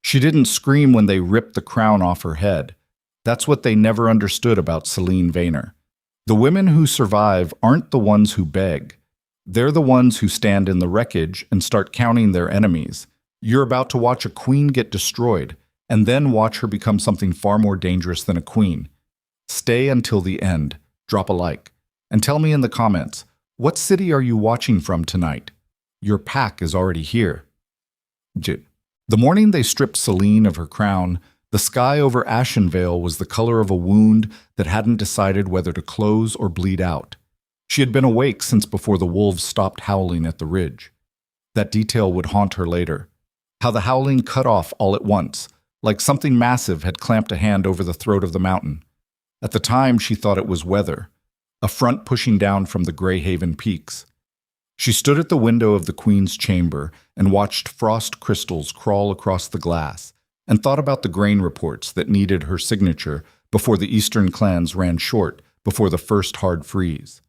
She didn't scream when they ripped the crown off her head. That's what they never understood about Selene Vayner. The women who survive aren't the ones who beg. They're the ones who stand in the wreckage and start counting their enemies. You're about to watch a queen get destroyed, and then watch her become something far more dangerous than a queen. Stay until the end, drop a like, and tell me in the comments, what city are you watching from tonight? Your pack is already here. The morning they stripped Selene of her crown, the sky over Ashenvale was the color of a wound that hadn't decided whether to close or bleed out. She had been awake since before the wolves stopped howling at the ridge. That detail would haunt her later. How the howling cut off all at once, like something massive had clamped a hand over the throat of the mountain. At the time, she thought it was weather, a front pushing down from the Greyhaven peaks. She stood at the window of the Queen's chamber and watched frost crystals crawl across the glass, and thought about the grain reports that needed her signature before the eastern clans ran short before the first hard freeze.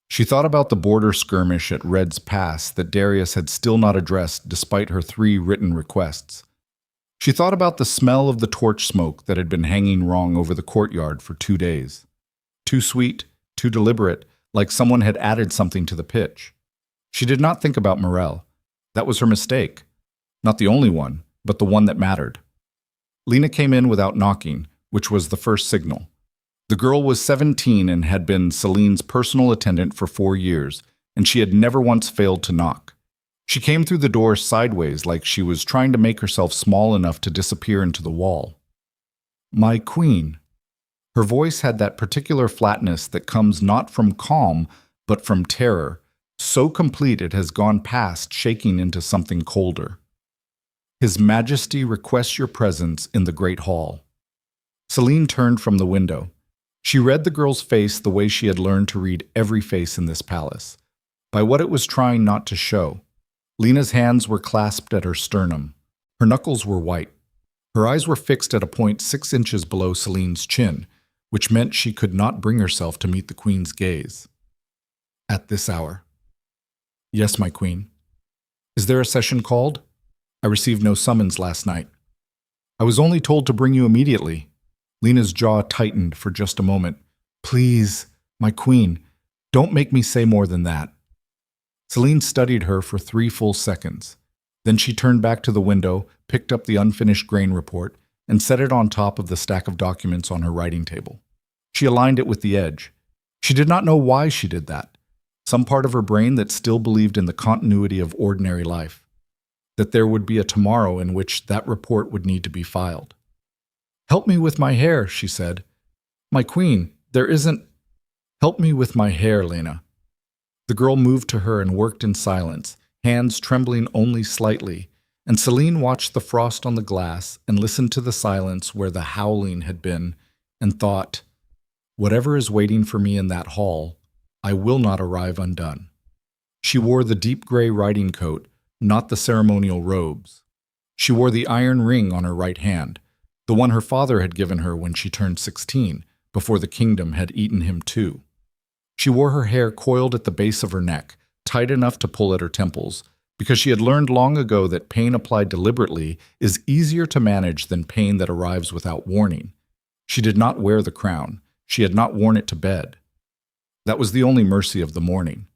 She thought about the border skirmish at Red's Pass that Darius had still not addressed despite her 3 written requests. She thought about the smell of the torch smoke that had been hanging wrong over the courtyard for 2 days. Too sweet, too deliberate, like someone had added something to the pitch. She did not think about Morel. That was her mistake. Not the only one, but the one that mattered. Lena came in without knocking, which was the first signal. The girl was 17 and had been Selene's personal attendant for 4 years, and she had never once failed to knock. She came through the door sideways like she was trying to make herself small enough to disappear into the wall. "My queen." Her voice had that particular flatness that comes not from calm, but from terror, so complete it has gone past shaking into something colder. "His Majesty requests your presence in the Great Hall." Selene turned from the window. She read the girl's face the way she had learned to read every face in this palace, by what it was trying not to show. Lena's hands were clasped at her sternum. Her knuckles were white. Her eyes were fixed at a point 6 inches below Selene's chin, which meant she could not bring herself to meet the Queen's gaze. "At this hour." "Yes, my queen." "Is there a session called?" "I received no summons last night." "I was only told to bring you immediately." Lena's jaw tightened for just a moment. "Please, my queen, don't make me say more than that." Selene studied her for 3 full seconds. Then she turned back to the window, picked up the unfinished grain report, and set it on top of the stack of documents on her writing table. She aligned it with the edge. She did not know why she did that. Some part of her brain that still believed in the continuity of ordinary life. That there would be a tomorrow in which that report would need to be filed. "Help me with my hair," she said. "My queen, there isn't—" "Help me with my hair, Lena." The girl moved to her and worked in silence, hands trembling only slightly, and Selene watched the frost on the glass and listened to the silence where the howling had been, and thought, "Whatever is waiting for me in that hall, I will not arrive undone." She wore the deep gray riding coat, not the ceremonial robes. She wore the iron ring on her right hand, the one her father had given her when she turned 16, before the kingdom had eaten him too. She wore her hair coiled at the base of her neck, tight enough to pull at her temples, because she had learned long ago that pain applied deliberately is easier to manage than pain that arrives without warning. She did not wear the crown. She had not worn it to bed. That was the only mercy of the morning,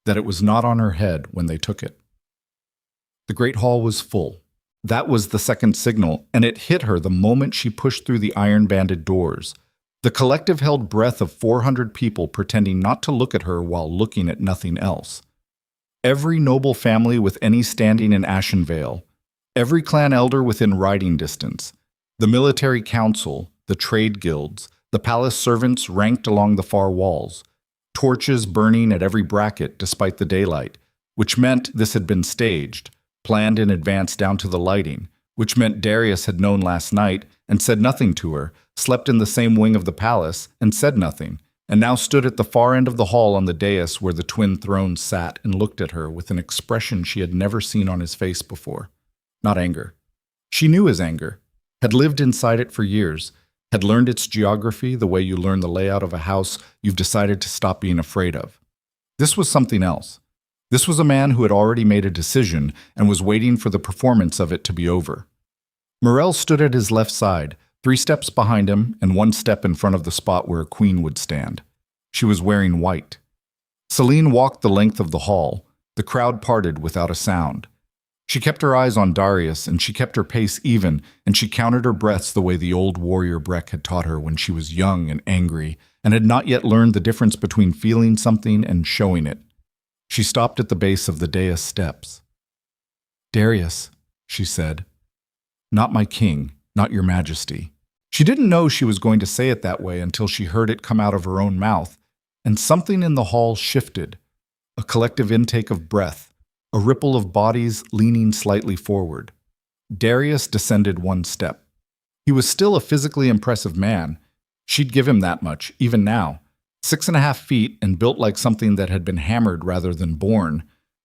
that it was not on her head when they took it. The great hall was full. That was the second signal, and it hit her the moment she pushed through the iron-banded doors. The collective held breath of 400 people pretending not to look at her while looking at nothing else. Every noble family with any standing in Ashenvale, every clan elder within riding distance, the military council, the trade guilds, the palace servants ranked along the far walls, torches burning at every bracket despite the daylight, which meant this had been staged, planned in advance down to the lighting, which meant Darius had known last night and said nothing to her, slept in the same wing of the palace and said nothing, and now stood at the far end of the hall on the dais where the twin thrones sat and looked at her with an expression she had never seen on his face before. Not anger. She knew his anger, had lived inside it for years, had learned its geography the way you learn the layout of a house you've decided to stop being afraid of. This was something else. This was a man who had already made a decision and was waiting for the performance of it to be over. Morel stood at his left side, 3 steps behind him and 1 step in front of the spot where a queen would stand. She was wearing white. Selene walked the length of the hall. The crowd parted without a sound. She kept her eyes on Darius, and she kept her pace even, and she counted her breaths the way the old warrior Breck had taught her when she was young and angry, and had not yet learned the difference between feeling something and showing it. She stopped at the base of the dais steps. "Darius," she said. "Not my king, not your majesty." She didn't know she was going to say it that way until she heard it come out of her own mouth, and something in the hall shifted. A collective intake of breath, a ripple of bodies leaning slightly forward. Darius descended 1 step. He was still a physically impressive man. She'd give him that much, even now. 6.5 feet and built like something that had been hammered rather than born.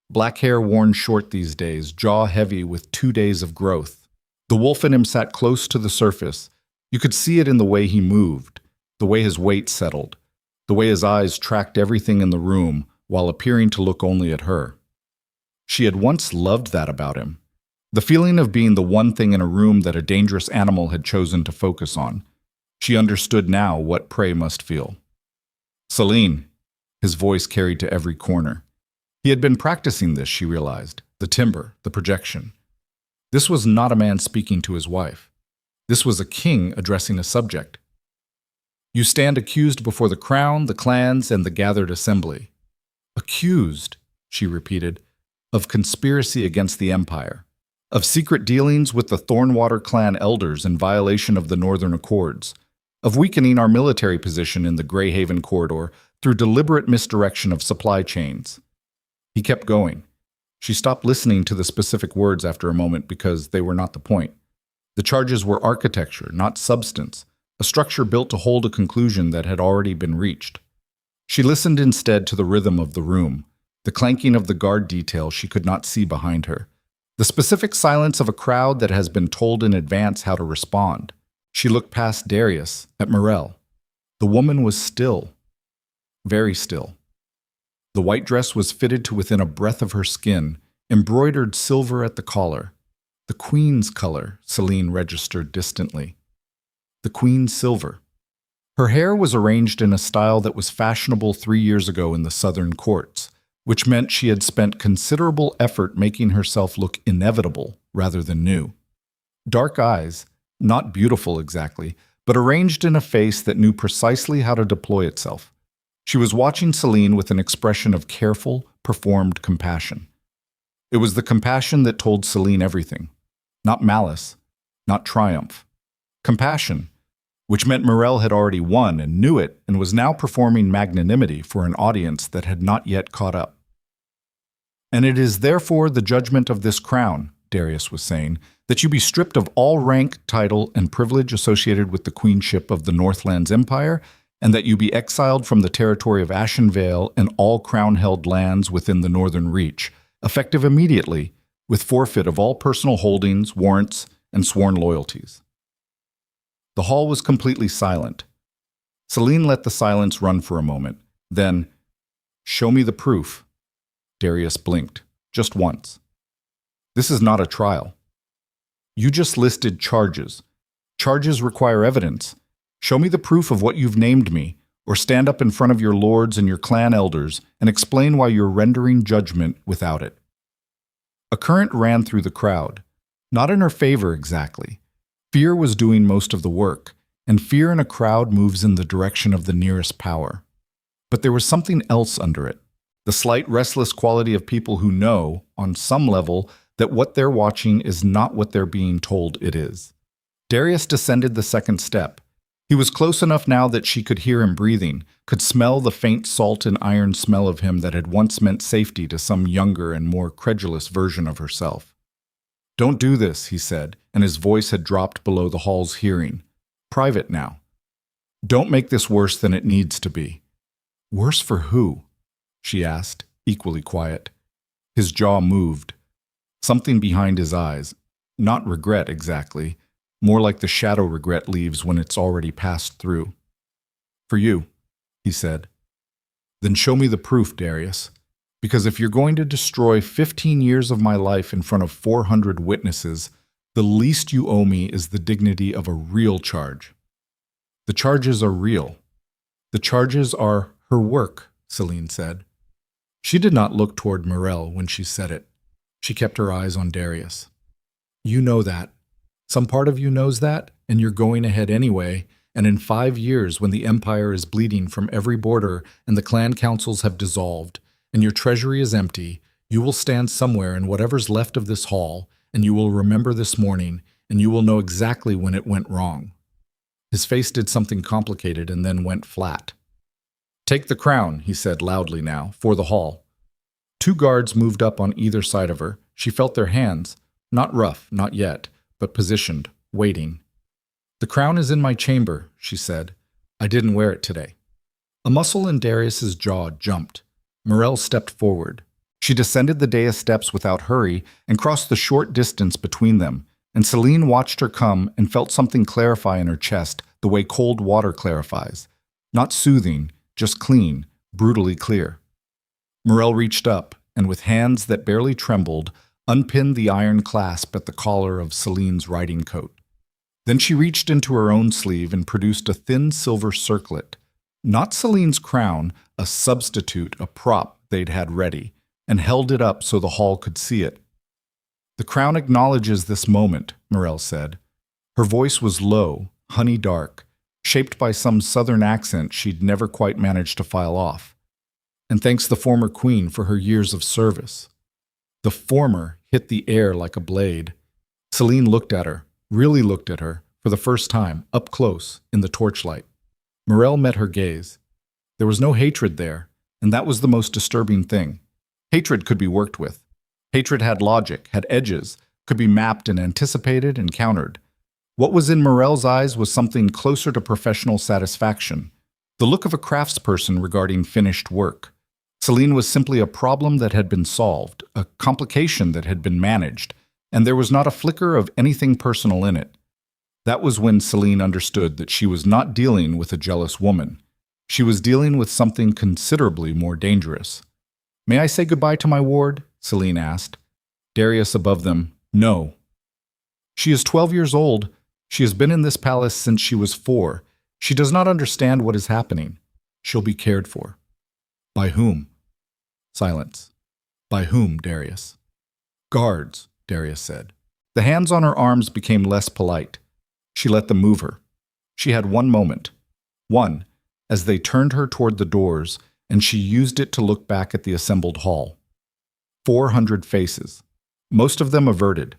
Black hair worn short these days, jaw heavy with 2 days of growth. The wolf in him sat close to the surface. You could see it in the way he moved, the way his weight settled, the way his eyes tracked everything in the room while appearing to look only at her. She had once loved that about him. The feeling of being the one thing in a room that a dangerous animal had chosen to focus on. She understood now what prey must feel. "Selene," his voice carried to every corner. He had been practicing this, she realized, the timbre, the projection. This was not a man speaking to his wife. This was a king addressing a subject. "You stand accused before the crown, the clans, and the gathered assembly." "Accused," she repeated, "of conspiracy against the empire, of secret dealings with the Thornwater clan elders in violation of the Northern Accords, of weakening our military position in the Greyhaven corridor through deliberate misdirection of supply chains." He kept going. She stopped listening to the specific words after a moment because they were not the point. The charges were architecture, not substance, a structure built to hold a conclusion that had already been reached. She listened instead to the rhythm of the room, the clanking of the guard detail she could not see behind her, the specific silence of a crowd that has been told in advance how to respond. She looked past Darius, at Morel. The woman was still, very still. The white dress was fitted to within a breath of her skin, embroidered silver at the collar. The queen's color, Selene registered distantly. The queen's silver. Her hair was arranged in a style that was fashionable 3 years ago in the southern courts, which meant she had spent considerable effort making herself look inevitable rather than new. Dark eyes, not beautiful exactly, but arranged in a face that knew precisely how to deploy itself. She was watching Selene with an expression of careful, performed compassion. It was the compassion that told Selene everything. Not malice, not triumph. Compassion, which meant Morel had already won and knew it and was now performing magnanimity for an audience that had not yet caught up. "And it is therefore the judgment of this crown," Darius was saying, "that you be stripped of all rank, title, and privilege associated with the queenship of the Northlands Empire, and that you be exiled from the territory of Ashenvale and all crown-held lands within the Northern Reach, effective immediately, with forfeit of all personal holdings, warrants, and sworn loyalties." The hall was completely silent. Selene let the silence run for a moment. Then, "Show me the proof." Darius blinked, just once. "This is not a trial. You just listed charges. Charges require evidence. Show me the proof of what you've named me, or stand up in front of your lords and your clan elders and explain why you're rendering judgment without it." A current ran through the crowd, not in her favor exactly. Fear was doing most of the work, and fear in a crowd moves in the direction of the nearest power. But there was something else under it, the slight restless quality of people who know, on some level, that what they're watching is not what they're being told it is. Darius descended the 2nd step. He was close enough now that she could hear him breathing, could smell the faint salt and iron smell of him that had once meant safety to some younger and more credulous version of herself. "Don't do this," he said, and his voice had dropped below the hall's hearing. "Private now. Don't make this worse than it needs to be." "Worse for who?" she asked, equally quiet. His jaw moved. Something behind his eyes. Not regret exactly. More like the shadow regret leaves when it's already passed through. "For you," he said. "Then show me the proof, Darius. Because if you're going to destroy 15 years of my life in front of 400 witnesses, The least you owe me is the dignity of a real charge. The charges are real. The charges are her work, Selene said. She did not look toward Morel when she said it. She kept her eyes on Darius. You know that. Some part of you knows that, and you're going ahead anyway, and in 5 years, when the Empire is bleeding from every border and the clan councils have dissolved, and your treasury is empty, you will stand somewhere in whatever's left of this hall, and you will remember this morning, and you will know exactly when it went wrong. His face did something complicated and then went flat. Take the crown, he said loudly now, for the hall. 2 guards moved up on either side of her. She felt their hands, not rough, not yet, but positioned, waiting. The crown is in my chamber, she said. I didn't wear it today. A muscle in Darius's jaw jumped. Morel stepped forward. She descended the dais steps without hurry and crossed the short distance between them, and Selene watched her come and felt something clarify in her chest the way cold water clarifies. Not soothing, just clean, brutally clear. Morel reached up, and with hands that barely trembled, unpinned the iron clasp at the collar of Selene's riding coat. Then she reached into her own sleeve and produced a thin silver circlet. Not Selene's crown, a substitute, a prop they'd had ready, and held it up so the hall could see it. The crown acknowledges this moment, Morel said. Her voice was low, honey dark, shaped by some southern accent she'd never quite managed to file off. And thanks the former queen for her years of service. The former hit the air like a blade. Selene looked at her, really looked at her, for the first time, up close, in the torchlight. Morel met her gaze. There was no hatred there, and that was the most disturbing thing. Hatred could be worked with. Hatred had logic, had edges, could be mapped and anticipated and countered. What was in Morel's eyes was something closer to professional satisfaction, the look of a craftsperson regarding finished work. Selene was simply a problem that had been solved, a complication that had been managed, and there was not a flicker of anything personal in it. That was when Selene understood that she was not dealing with a jealous woman. She was dealing with something considerably more dangerous. May I say goodbye to my ward? Selene asked. Darius above them, no. She is 12 years old. She has been in this palace since she was 4. She does not understand what is happening. She'll be cared for. By whom? Silence. By whom, Darius? Guards, Darius said. The hands on her arms became less polite. She let them move her. She had one moment. One, as they turned her toward the doors, and she used it to look back at the assembled hall. 400 faces, most of them averted,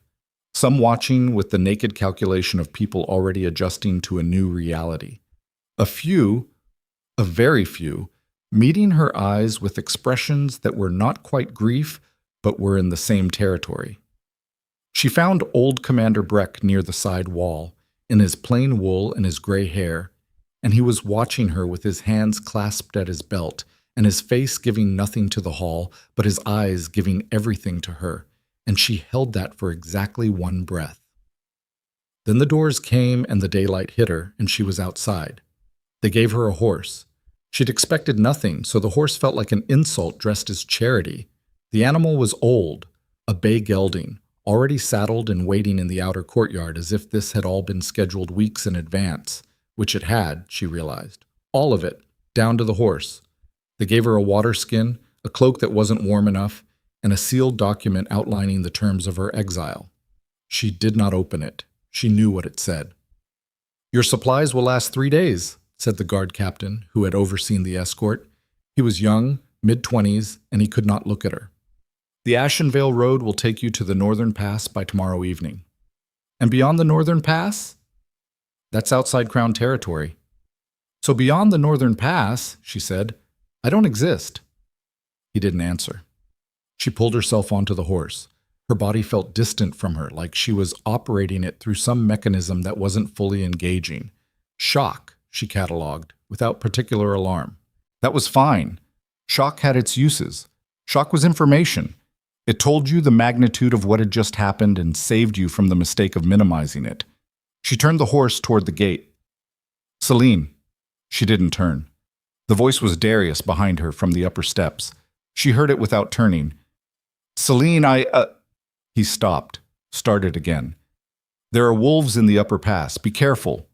some watching with the naked calculation of people already adjusting to a new reality. A few, a very few, meeting her eyes with expressions that were not quite grief, but were in the same territory. She found old Commander Breck near the side wall, in his plain wool and his gray hair, and he was watching her with his hands clasped at his belt, and his face giving nothing to the hall, but his eyes giving everything to her, and she held that for exactly 1 breath. Then the doors came and the daylight hit her, and she was outside. They gave her a horse. She'd expected nothing, so the horse felt like an insult dressed as charity. The animal was old, a bay gelding, already saddled and waiting in the outer courtyard as if this had all been scheduled weeks in advance, which it had, she realized. All of it, down to the horse. They gave her a water skin, a cloak that wasn't warm enough, and a sealed document outlining the terms of her exile. She did not open it. She knew what it said. Your supplies will last 3 days, said the guard captain who had overseen the escort. He was young, mid-20s, and he could not look at her. The Ashenvale Road will take you to the Northern Pass by tomorrow evening. And beyond the Northern Pass? That's outside Crown territory. So beyond the Northern Pass, she said, I don't exist. He didn't answer. She pulled herself onto the horse. Her body felt distant from her, like she was operating it through some mechanism that wasn't fully engaging. Shock, she catalogued, without particular alarm. That was fine. Shock had its uses. Shock was information. It told you the magnitude of what had just happened and saved you from the mistake of minimizing it. She turned the horse toward the gate. Selene. She didn't turn. The voice was Darius behind her from the upper steps. She heard it without turning. Selene, He stopped, started again. There are wolves in the upper pass. Be careful."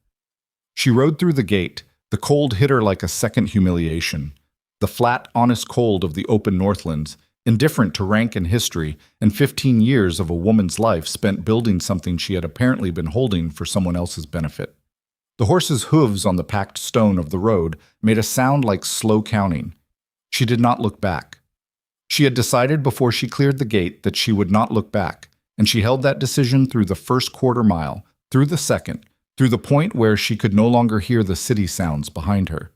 She rode through the gate. The cold hit her like a second humiliation. The flat, honest cold of the open Northlands, indifferent to rank and history, and 15 years of a woman's life spent building something she had apparently been holding for someone else's benefit. The horse's hooves on the packed stone of the road made a sound like slow counting. She did not look back. She had decided before she cleared the gate that she would not look back, and she held that decision through the first quarter mile, through the second, through the point where she could no longer hear the city sounds behind her.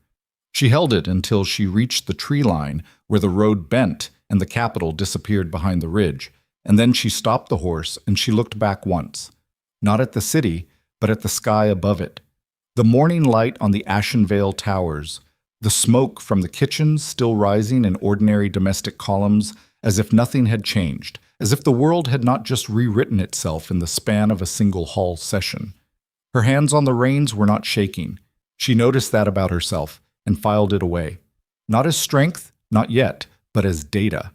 She held it until she reached the tree line where the road bent and the capital disappeared behind the ridge, and then she stopped the horse and she looked back once, not at the city, but at the sky above it. The morning light on the Ashenvale towers, the smoke from the kitchens still rising in ordinary domestic columns as if nothing had changed, as if the world had not just rewritten itself in the span of a single hall session. Her hands on the reins were not shaking. She noticed that about herself and filed it away. Not as strength, not yet, but as data.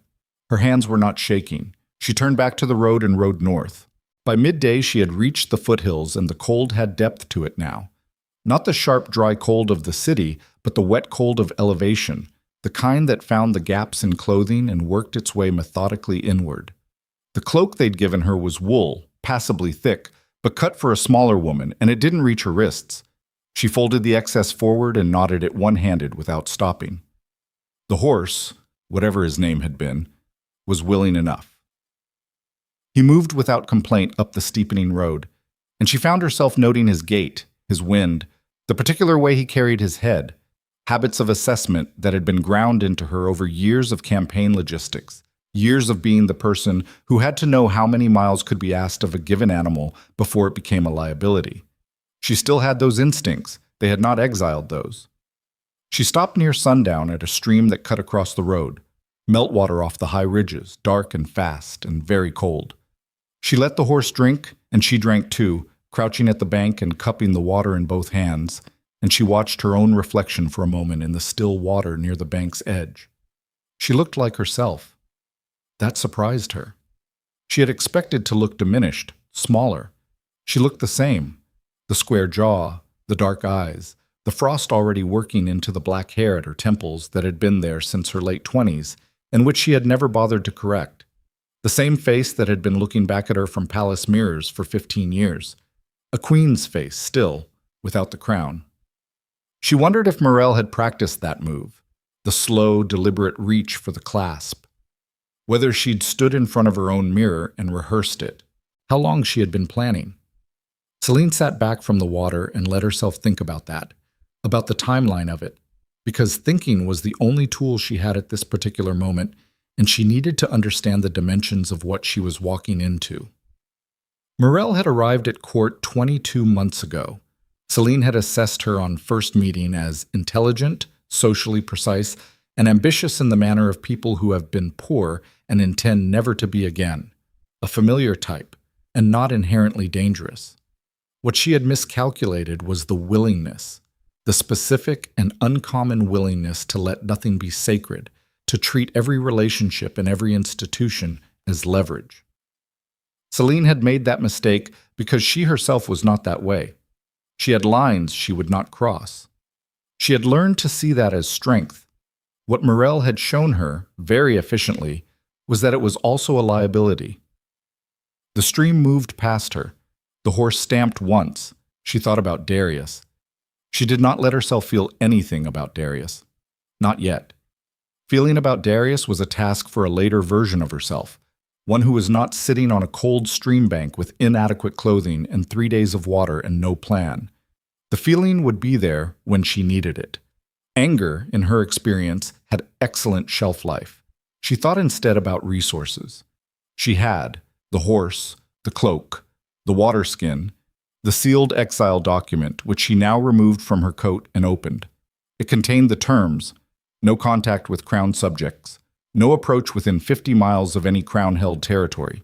Her hands were not shaking. She turned back to the road and rode north. By midday she had reached the foothills and the cold had depth to it now. Not the sharp, dry cold of the city, but the wet cold of elevation, the kind that found the gaps in clothing and worked its way methodically inward. The cloak they'd given her was wool, passably thick, but cut for a smaller woman, and it didn't reach her wrists. She folded the excess forward and knotted it one-handed without stopping. The horse, whatever his name had been, was willing enough. He moved without complaint up the steepening road, and she found herself noting his gait, his wind, the particular way he carried his head, habits of assessment that had been ground into her over years of campaign logistics, years of being the person who had to know how many miles could be asked of a given animal before it became a liability. She still had those instincts. They had not exiled those. She stopped near sundown at a stream that cut across the road, meltwater off the high ridges, dark and fast and very cold. She let the horse drink, and she drank too, crouching at the bank and cupping the water in both hands, and she watched her own reflection for a moment in the still water near the bank's edge. She looked like herself. That surprised her. She had expected to look diminished, smaller. She looked the same. The square jaw, the dark eyes, the frost already working into the black hair at her temples that had been there since her late 20s, and which she had never bothered to correct. The same face that had been looking back at her from palace mirrors for 15 years. A queen's face, still, without the crown. She wondered if Morel had practiced that move, the slow, deliberate reach for the clasp. Whether she'd stood in front of her own mirror and rehearsed it. How long she had been planning. Selene sat back from the water and let herself think about that, about the timeline of it, because thinking was the only tool she had at this particular moment, and she needed to understand the dimensions of what she was walking into. Morel had arrived at court 22 months ago. Selene had assessed her on first meeting as intelligent, socially precise, and ambitious in the manner of people who have been poor and intend never to be again, a familiar type, and not inherently dangerous. What she had miscalculated was the willingness, the specific and uncommon willingness to let nothing be sacred, to treat every relationship and every institution as leverage. Selene had made that mistake because she herself was not that way. She had lines she would not cross. She had learned to see that as strength. What Morel had shown her, very efficiently, was that it was also a liability. The stream moved past her. The horse stamped once. She thought about Darius. She did not let herself feel anything about Darius. Not yet. Feeling about Darius was a task for a later version of herself, one who was not sitting on a cold stream bank with inadequate clothing and 3 days of water and no plan. The feeling would be there when she needed it. Anger, in her experience, had excellent shelf life. She thought instead about resources. She had the horse, the cloak, the water skin, the sealed exile document, which she now removed from her coat and opened. It contained the terms: no contact with crown subjects, no approach within 50 miles of any crown-held territory,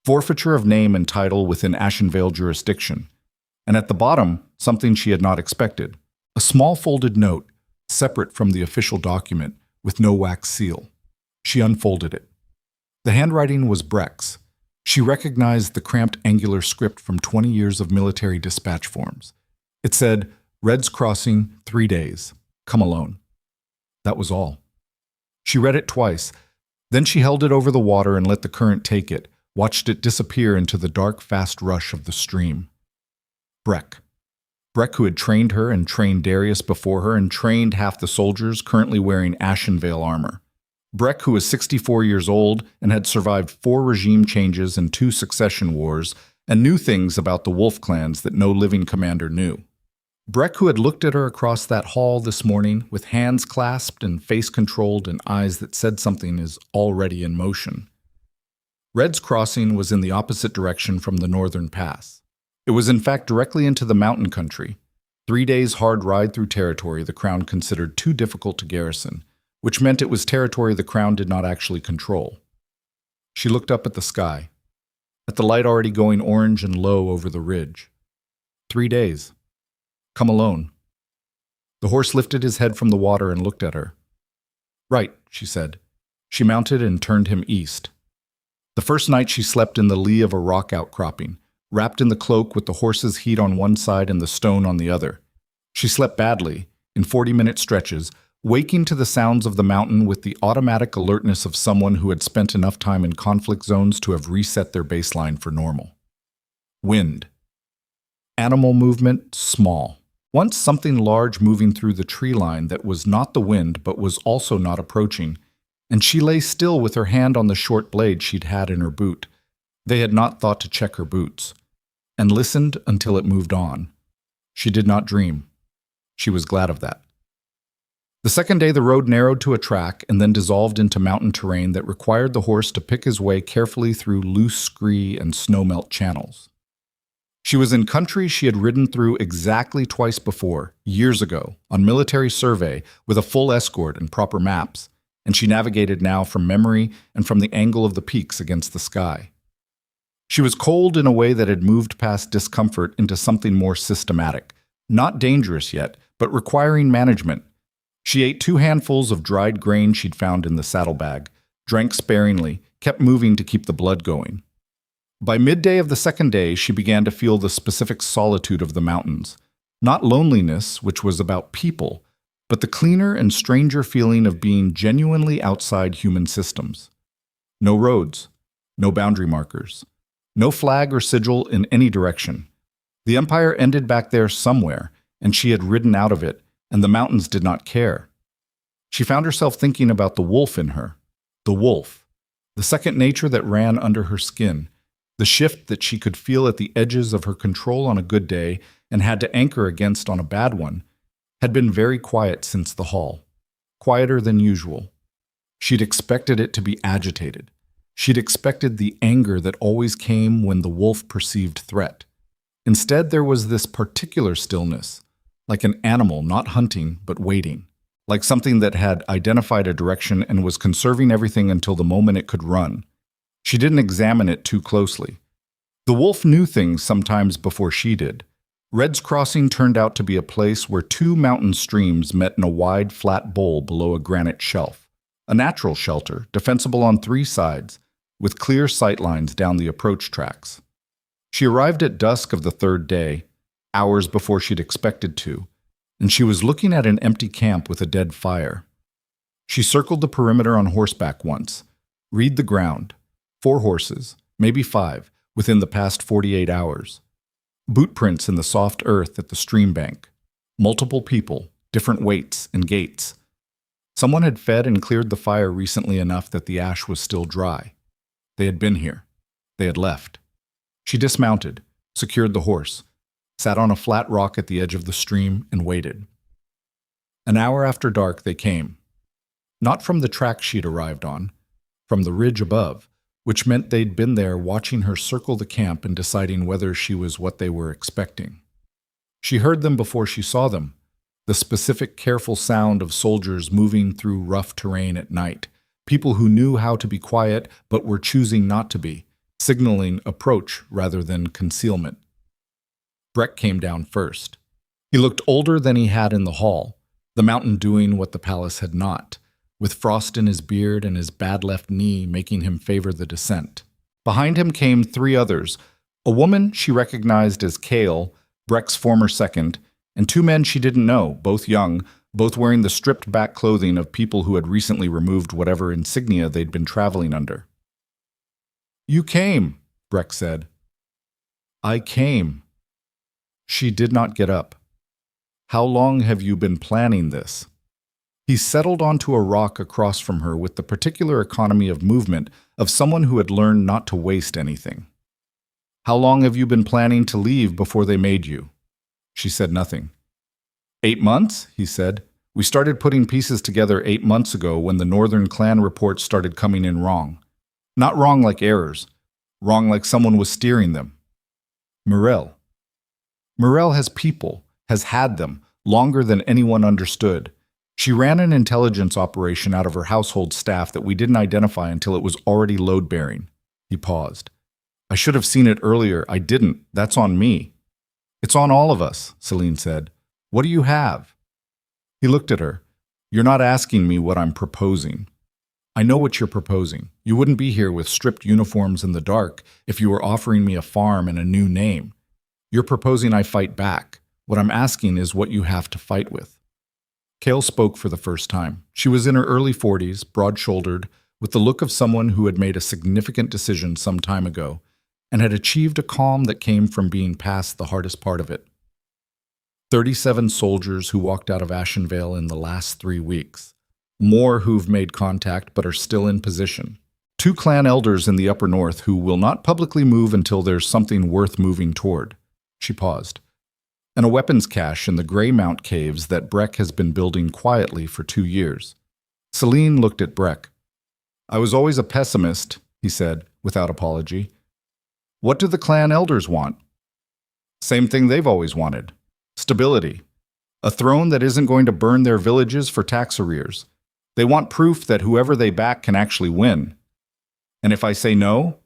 forfeiture of name and title within Ashenvale jurisdiction, and at the bottom, something she had not expected, a small folded note, separate from the official document, with no wax seal. She unfolded it. The handwriting was Breck's. She recognized the cramped angular script from 20 years of military dispatch forms. It said, "Red's Crossing, 3 days. Come alone." That was all. She read it twice. Then she held it over the water and let the current take it, watched it disappear into the dark, fast rush of the stream. Breck. Breck, who had trained her and trained Darius before her and trained half the soldiers currently wearing Ashenvale armor. Breck, who was 64 years old and had survived 4 regime changes and 2 succession wars and knew things about the wolf clans that no living commander knew. Breck, who had looked at her across that hall this morning with hands clasped and face controlled and eyes that said something is already in motion. Red's Crossing was in the opposite direction from the northern pass. It was in fact directly into the mountain country. 3 days' hard ride through territory the Crown considered too difficult to garrison, which meant it was territory the Crown did not actually control. She looked up at the sky, at the light already going orange and low over the ridge. 3 days. Come alone. The horse lifted his head from the water and looked at her. Right, she said. She mounted and turned him east. The first night she slept in the lee of a rock outcropping, wrapped in the cloak with the horse's heat on one side and the stone on the other. She slept badly, in 40-minute stretches, waking to the sounds of the mountain with the automatic alertness of someone who had spent enough time in conflict zones to have reset their baseline for normal. Wind. Animal movement, small. Once something large moving through the tree line that was not the wind but was also not approaching, and she lay still with her hand on the short blade she'd had in her boot. They had not thought to check her boots, and listened until it moved on. She did not dream. She was glad of that. The second day the road narrowed to a track and then dissolved into mountain terrain that required the horse to pick his way carefully through loose scree and snowmelt channels. She was in country she had ridden through exactly twice before, years ago, on military survey with a full escort and proper maps, and she navigated now from memory and from the angle of the peaks against the sky. She was cold in a way that had moved past discomfort into something more systematic, not dangerous yet, but requiring management. She ate 2 handfuls of dried grain she'd found in the saddlebag, drank sparingly, kept moving to keep the blood going. By midday of the second day, she began to feel the specific solitude of the mountains. Not loneliness, which was about people, but the cleaner and stranger feeling of being genuinely outside human systems. No roads, no boundary markers, no flag or sigil in any direction. The empire ended back there somewhere, and she had ridden out of it, and the mountains did not care. She found herself thinking about the wolf in her. The wolf, the second nature that ran under her skin, the shift that she could feel at the edges of her control on a good day and had to anchor against on a bad one, had been very quiet since the hall, quieter than usual. She'd expected it to be agitated. She'd expected the anger that always came when the wolf perceived threat. Instead, there was this particular stillness, like an animal not hunting but waiting, like something that had identified a direction and was conserving everything until the moment it could run. She didn't examine it too closely. The wolf knew things sometimes before she did. Red's Crossing turned out to be a place where 2 mountain streams met in a wide, flat bowl below a granite shelf, a natural shelter, defensible on 3 sides, with clear sight lines down the approach tracks. She arrived at dusk of the 3rd day, hours before she'd expected to, and she was looking at an empty camp with a dead fire. She circled the perimeter on horseback once, read the ground. 4 horses, maybe 5, within the past 48 hours. Boot prints in the soft earth at the stream bank. Multiple people, different weights and gaits. Someone had fed and cleared the fire recently enough that the ash was still dry. They had been here. They had left. She dismounted, secured the horse, sat on a flat rock at the edge of the stream, and waited. An hour after dark they came. Not from the track she'd arrived on, from the ridge above, which meant they'd been there watching her circle the camp and deciding whether she was what they were expecting. She heard them before she saw them, the specific careful sound of soldiers moving through rough terrain at night, people who knew how to be quiet but were choosing not to be, signaling approach rather than concealment. Breck came down first. He looked older than he had in the hall, the mountain doing what the palace had not, with frost in his beard and his bad left knee making him favor the descent. Behind him came three others, a woman she recognized as Kale, Breck's former second, and two men she didn't know, both young, both wearing the stripped-back clothing of people who had recently removed whatever insignia they'd been traveling under. "You came," Breck said. "I came." She did not get up. "How long have you been planning this?" He settled onto a rock across from her with the particular economy of movement of someone who had learned not to waste anything. "How long have you been planning to leave before they made you?" She said nothing. 8 months, he said. "We started putting pieces together 8 months ago when the Northern Clan reports started coming in wrong. Not wrong like errors, wrong like someone was steering them. Morel. Morel has people, has had them, longer than anyone understood. She ran an intelligence operation out of her household staff that we didn't identify until it was already load-bearing." He paused. "I should have seen it earlier. I didn't. That's on me." "It's on all of us," Selene said. "What do you have?" He looked at her. "You're not asking me what I'm proposing. I know what you're proposing. You wouldn't be here with stripped uniforms in the dark if you were offering me a farm and a new name. You're proposing I fight back. What I'm asking is what you have to fight with." Kale spoke for the first time. She was in her early 40s, broad-shouldered, with the look of someone who had made a significant decision some time ago and had achieved a calm that came from being past the hardest part of it. 37 soldiers who walked out of Ashenvale in the last 3 weeks. More who've made contact but are still in position. 2 clan elders in the upper north who will not publicly move until there's something worth moving toward. She paused. And a weapons cache in the Grey Mount caves that Breck has been building quietly for 2 years. Selene looked at Breck. "I was always a pessimist," he said, without apology. "What do the clan elders want?" "Same thing they've always wanted. Stability. A throne that isn't going to burn their villages for tax arrears. They want proof that whoever they back can actually win. And if I say no,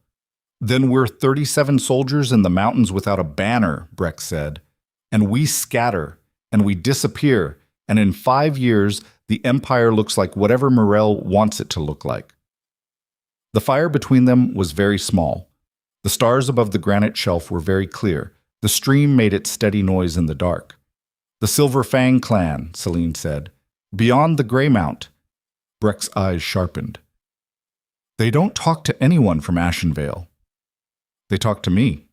then we're 37 soldiers in the mountains without a banner," Breck said. "And we scatter, and we disappear, and in 5 years, the Empire looks like whatever Morel wants it to look like." The fire between them was very small. The stars above the granite shelf were very clear. The stream made its steady noise in the dark. "The Silver Fang clan," Selene said. "Beyond the Grey Mount." Breck's eyes sharpened. "They don't talk to anyone from Ashenvale." "They talk to me.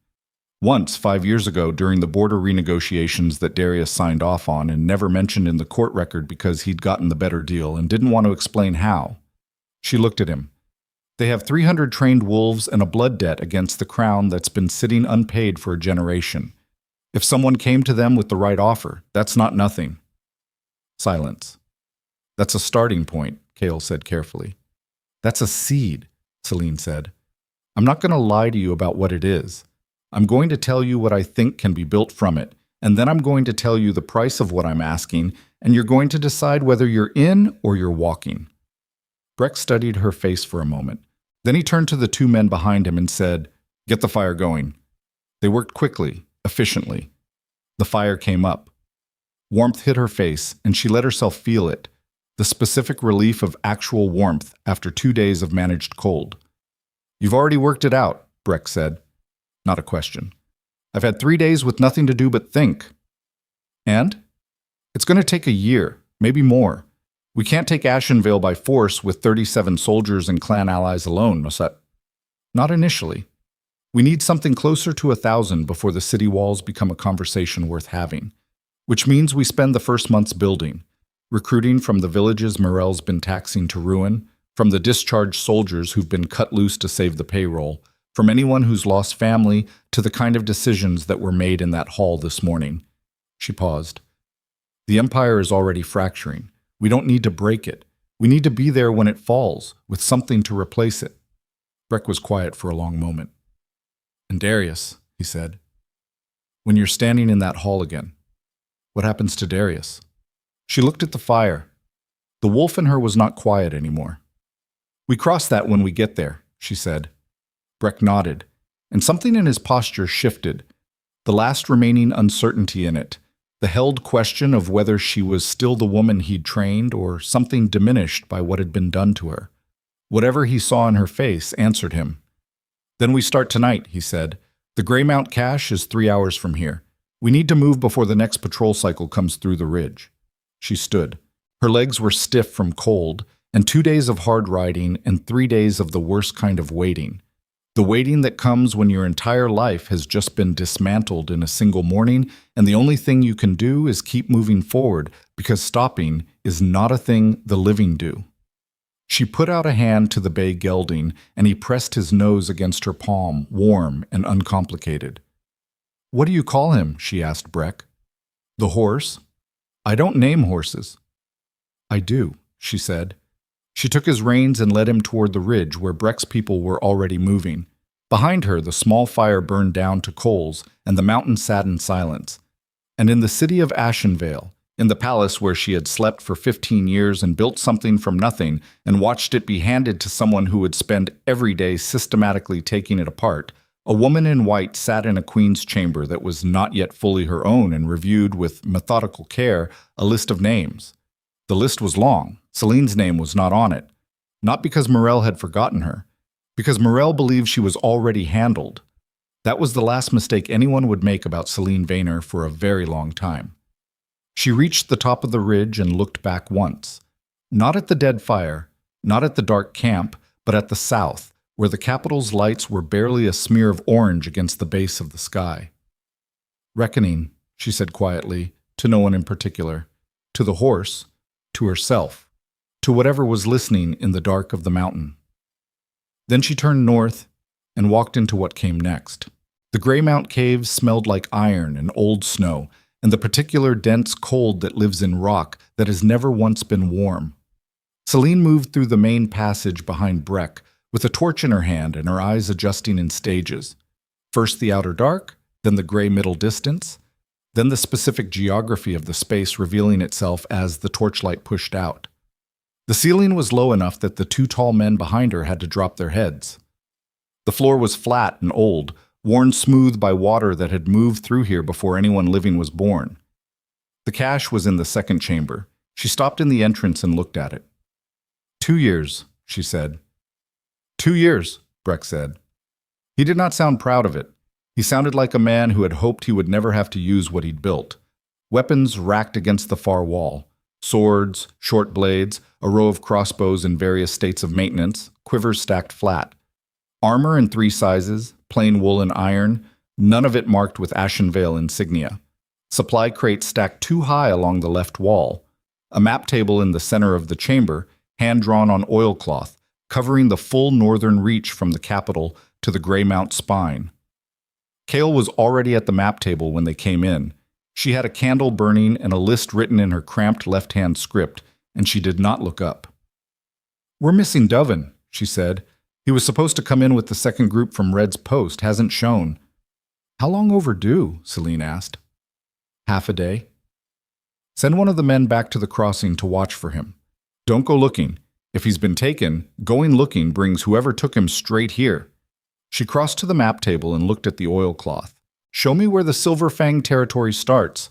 Once, 5 years ago, during the border renegotiations that Darius signed off on and never mentioned in the court record because he'd gotten the better deal and didn't want to explain how." She looked at him. "They have 300 trained wolves and a blood debt against the crown that's been sitting unpaid for a generation. If someone came to them with the right offer, that's not nothing." Silence. "That's a starting point," Kale said carefully. "That's a seed," Selene said. "I'm not going to lie to you about what it is. I'm going to tell you what I think can be built from it, and then I'm going to tell you the price of what I'm asking, and you're going to decide whether you're in or you're walking." Breck studied her face for a moment. Then he turned to the 2 men behind him and said, "Get the fire going." They worked quickly, efficiently. The fire came up. Warmth hit her face, and she let herself feel it, the specific relief of actual warmth after 2 days of managed cold. "You've already worked it out," Breck said. Not a question. "I've had 3 days with nothing to do but think." "And?" "It's going to take a year, maybe more. We can't take Ashenvale by force with 37 soldiers and clan allies alone, Nosset. Not initially. We need something closer to 1,000 before the city walls become a conversation worth having. Which means we spend the first months building, recruiting from the villages Morel's been taxing to ruin, from the discharged soldiers who've been cut loose to save the payroll, from anyone who's lost family to the kind of decisions that were made in that hall this morning." She paused. "The Empire is already fracturing. We don't need to break it. We need to be there when it falls, with something to replace it." Breck was quiet for a long moment. "And Darius," he said, "when you're standing in that hall again, what happens to Darius?" She looked at the fire. The wolf in her was not quiet anymore. "We cross that when we get there," she said. Breck nodded, and something in his posture shifted, the last remaining uncertainty in it, the held question of whether she was still the woman he'd trained or something diminished by what had been done to her. Whatever he saw in her face answered him. Then we start tonight, he said. The Greymount cache is 3 hours from here. We need to move before the next patrol cycle comes through the ridge. She stood. Her legs were stiff from cold, and 2 days of hard riding and 3 days of the worst kind of waiting. The waiting that comes when your entire life has just been dismantled in a single morning, and the only thing you can do is keep moving forward because stopping is not a thing the living do. She put out a hand to the bay gelding, and he pressed his nose against her palm, warm and uncomplicated. "What do you call him?" she asked Breck. "The horse." "I don't name horses." "I do," she said. She took his reins and led him toward the ridge where Breck's people were already moving. Behind her, the small fire burned down to coals, and the mountain sat in silence. And in the city of Ashenvale, in the palace where she had slept for 15 years and built something from nothing and watched it be handed to someone who would spend every day systematically taking it apart, a woman in white sat in a queen's chamber that was not yet fully her own and reviewed with methodical care a list of names. The list was long. Selene's name was not on it. Not because Morel had forgotten her. Because Morel believed she was already handled. That was the last mistake anyone would make about Selene Vayner for a very long time. She reached the top of the ridge and looked back once. Not at the dead fire, not at the dark camp, but at the south, where the capital's lights were barely a smear of orange against the base of the sky. "Reckoning," she said quietly, to no one in particular. To the horse, to herself, to whatever was listening in the dark of the mountain. Then she turned north and walked into what came next. The Greymount caves smelled like iron and old snow, and the particular dense cold that lives in rock that has never once been warm. Selene moved through the main passage behind Breck, with a torch in her hand and her eyes adjusting in stages. First the outer dark, then the gray middle distance, then the specific geography of the space revealing itself as the torchlight pushed out. The ceiling was low enough that the 2 tall men behind her had to drop their heads. The floor was flat and old, worn smooth by water that had moved through here before anyone living was born. The cache was in the second chamber. She stopped in the entrance and looked at it. 2 years, she said. 2 years, Breck said. He did not sound proud of it. He sounded like a man who had hoped he would never have to use what he'd built. Weapons racked against the far wall. Swords, short blades, a row of crossbows in various states of maintenance, quivers stacked flat. Armor in 3 sizes, plain wool and iron, none of it marked with Ashenvale insignia. Supply crates stacked too high along the left wall. A map table in the center of the chamber, hand-drawn on oilcloth, covering the full northern reach from the capital to the Greymount spine. Kale was already at the map table when they came in. She had a candle burning and a list written in her cramped left-hand script, and she did not look up. "We're missing Dovin," she said. "He was supposed to come in with the second group from Red's post, hasn't shown." "How long overdue?" Selene asked. "Half a day." "Send one of the men back to the crossing to watch for him. Don't go looking. If he's been taken, going looking brings whoever took him straight here." She crossed to the map table and looked at the oilcloth. "Show me where the Silver Fang territory starts."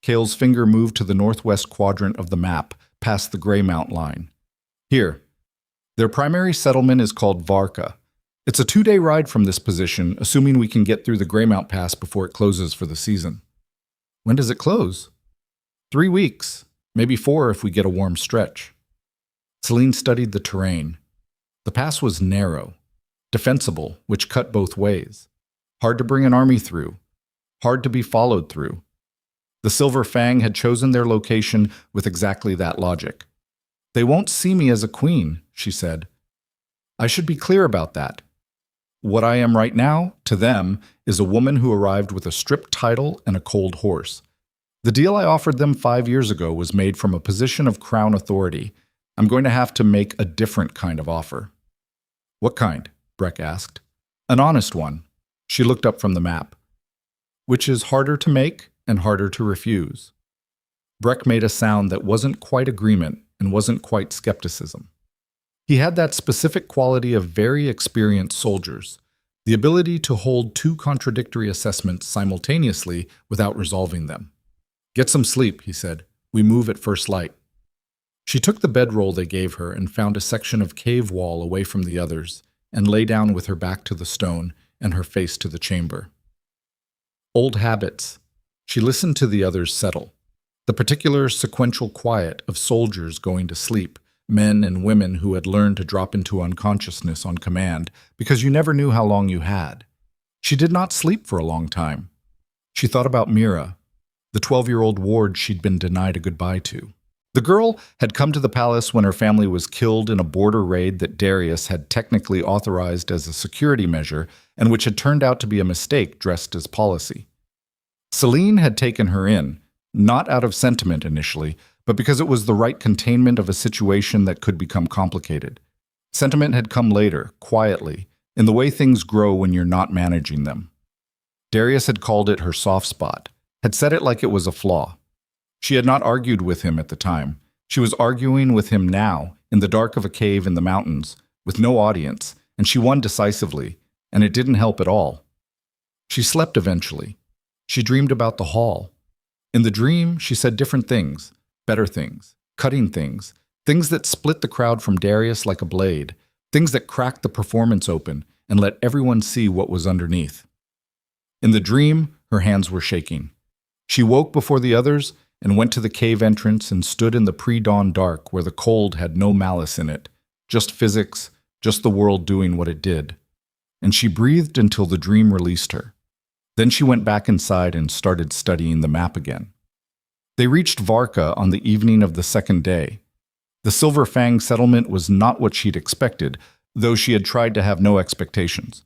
Kale's finger moved to the northwest quadrant of the map, past the Greymount line. "Here. Their primary settlement is called Varka. It's a 2-day ride from this position, assuming we can get through the Greymount Pass before it closes for the season." "When does it close?" 3 weeks, maybe 4 if we get a warm stretch. Selene studied the terrain. The pass was narrow, defensible, which cut both ways. Hard to bring an army through. Hard to be followed through. The Silver Fang had chosen their location with exactly that logic. "They won't see me as a queen," she said. "I should be clear about that. What I am right now, to them, is a woman who arrived with a stripped title and a cold horse. The deal I offered them 5 years ago was made from a position of crown authority. I'm going to have to make a different kind of offer." "What kind?" Breck asked. "An honest one." She looked up from the map. "Which is harder to make and harder to refuse." Breck made a sound that wasn't quite agreement and wasn't quite skepticism. He had that specific quality of very experienced soldiers, the ability to hold 2 contradictory assessments simultaneously without resolving them. "Get some sleep," he said. "We move at first light." She took the bedroll they gave her and found a section of cave wall away from the others. and lay down with her back to the stone and her face to the chamber. Old habits. She listened to the others settle. The particular sequential quiet of soldiers going to sleep, men and women who had learned to drop into unconsciousness on command because you never knew how long you had. She did not sleep for a long time. She thought about Mira, the 12-year-old ward she'd been denied a goodbye to. The girl had come to the palace when her family was killed in a border raid that Darius had technically authorized as a security measure and which had turned out to be a mistake dressed as policy. Selene had taken her in, not out of sentiment initially, but because it was the right containment of a situation that could become complicated. Sentiment had come later, quietly, in the way things grow when you're not managing them. Darius had called it her soft spot, had said it like it was a flaw. She had not argued with him at the time. She was arguing with him now, in the dark of a cave in the mountains, with no audience, and she won decisively, and it didn't help at all. She slept eventually. She dreamed about the hall. In the dream, she said different things, better things, cutting things, things that split the crowd from Darius like a blade, things that cracked the performance open and let everyone see what was underneath. In the dream, her hands were shaking. She woke before the others and went to the cave entrance and stood in the pre-dawn dark where the cold had no malice in it, just physics, just the world doing what it did. And she breathed until the dream released her. Then she went back inside and started studying the map again. They reached Varka on the evening of the second day. The Silver Fang settlement was not what she'd expected, though she had tried to have no expectations.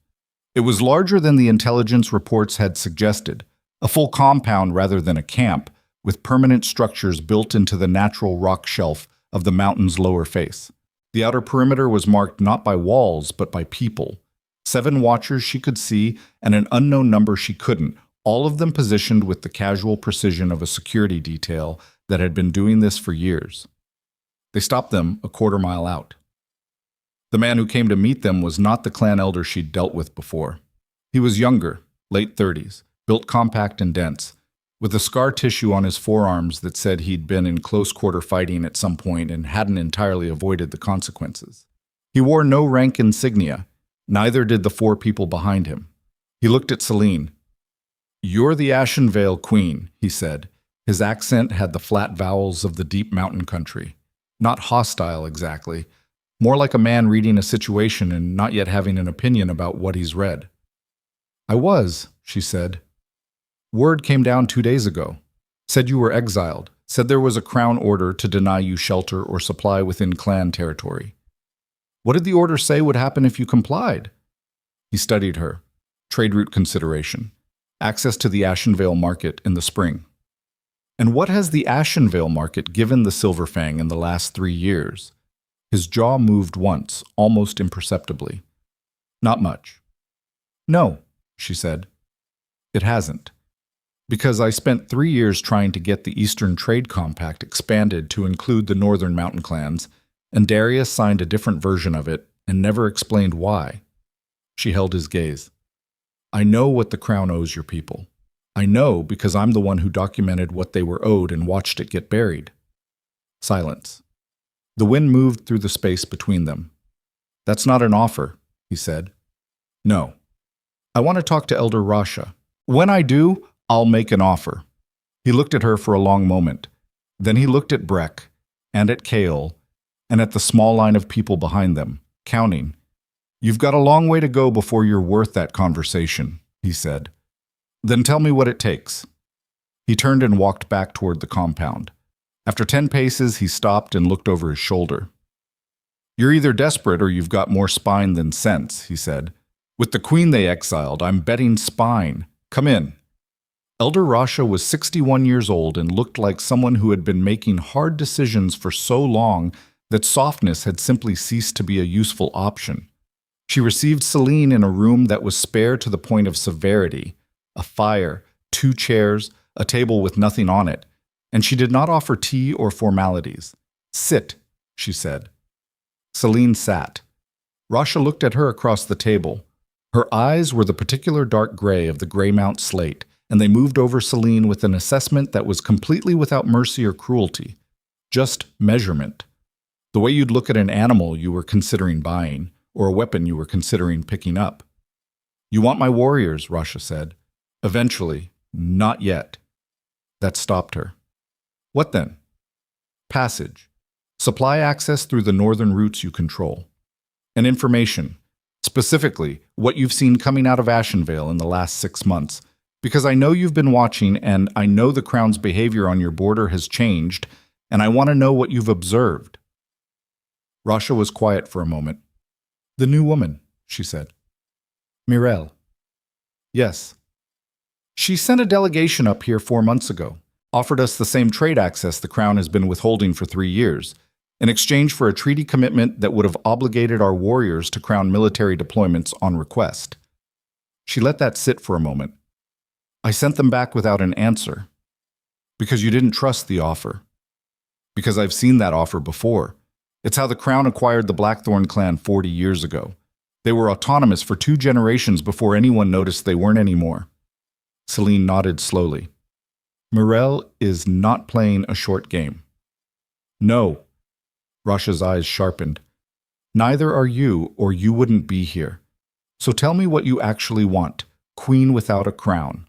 It was larger than the intelligence reports had suggested, a full compound rather than a camp, with permanent structures built into the natural rock shelf of the mountain's lower face. The outer perimeter was marked not by walls, but by people. 7 watchers she could see, and an unknown number she couldn't, all of them positioned with the casual precision of a security detail that had been doing this for years. They stopped them a quarter-mile out. The man who came to meet them was not the clan elder she'd dealt with before. He was younger, late 30s, built compact and dense, with a scar tissue on his forearms that said he'd been in close-quarter fighting at some point and hadn't entirely avoided the consequences. He wore no rank insignia. Neither did the 4 people behind him. He looked at Selene. "You're the Ashenvale Queen," he said. His accent had the flat vowels of the deep mountain country. Not hostile exactly, more like a man reading a situation and not yet having an opinion about what he's read. "I was," she said. "Word came down 2 days ago. Said you were exiled. Said there was a crown order to deny you shelter or supply within clan territory. What did the order say would happen if you complied?" He studied her. Trade route consideration. Access to the Ashenvale market in the spring. "And what has the Ashenvale market given the Silver Fang in the last 3 years?" His jaw moved once, almost imperceptibly. "Not much." "No," she said. "It hasn't. Because I spent 3 years trying to get the Eastern Trade Compact expanded to include the Northern Mountain clans, and Darius signed a different version of it and never explained why." She held his gaze. "I know what the crown owes your people. I know because I'm the one who documented what they were owed and watched it get buried." Silence. The wind moved through the space between them. "That's not an offer," he said. "No. I want to talk to Elder Rasha. When I do, I'll make an offer." He looked at her for a long moment. Then he looked at Breck and at Kale and at the small line of people behind them, counting. "You've got a long way to go before you're worth that conversation," he said. "Then tell me what it takes." He turned and walked back toward the compound. After 10 paces, he stopped and looked over his shoulder. "You're either desperate or you've got more spine than sense," he said. "With the queen they exiled, I'm betting spine. Come in." Elder Rasha was 61 years old and looked like someone who had been making hard decisions for so long that softness had simply ceased to be a useful option. She received Selene in a room that was spare to the point of severity, a fire, 2 chairs, a table with nothing on it, and she did not offer tea or formalities. "Sit," she said. Selene sat. Rasha looked at her across the table. Her eyes were the particular dark gray of the Greymount slate, and they moved over Selene with an assessment that was completely without mercy or cruelty, just measurement. The way you'd look at an animal you were considering buying, or a weapon you were considering picking up. You want my warriors, Rasha said. Eventually, not yet. That stopped her. What then? Passage. Supply access through the northern routes you control. And information. Specifically, what you've seen coming out of Ashenvale in the last 6 months. Because I know you've been watching, and I know the Crown's behavior on your border has changed, and I want to know what you've observed. Rasha was quiet for a moment. The new woman, she said. Mirelle. Yes. She sent a delegation up here 4 months ago, offered us the same trade access the Crown has been withholding for 3 years, in exchange for a treaty commitment that would have obligated our warriors to Crown military deployments on request. She let that sit for a moment. I sent them back without an answer. Because you didn't trust the offer. Because I've seen that offer before. It's how the Crown acquired the Blackthorn clan 40 years ago. They were autonomous for 2 generations before anyone noticed they weren't anymore. Selene nodded slowly. Mirelle is not playing a short game. No. Rasha's eyes sharpened. Neither are you, or you wouldn't be here. So tell me what you actually want, queen without a crown.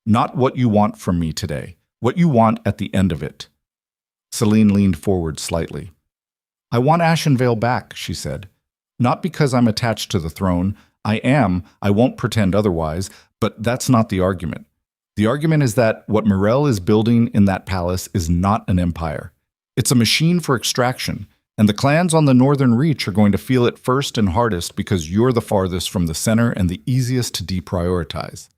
Not what you want from me today, what you want at the end of it. Selene leaned forward slightly. I want Ashenvale back, she said. Not because I'm attached to the throne. I won't pretend otherwise, but that's not the argument. The argument is that what Mirelle is building in that palace is not an empire. It's a machine for extraction, and the clans on the northern reach are going to feel it first and hardest because you're the farthest from the center and the easiest to deprioritize.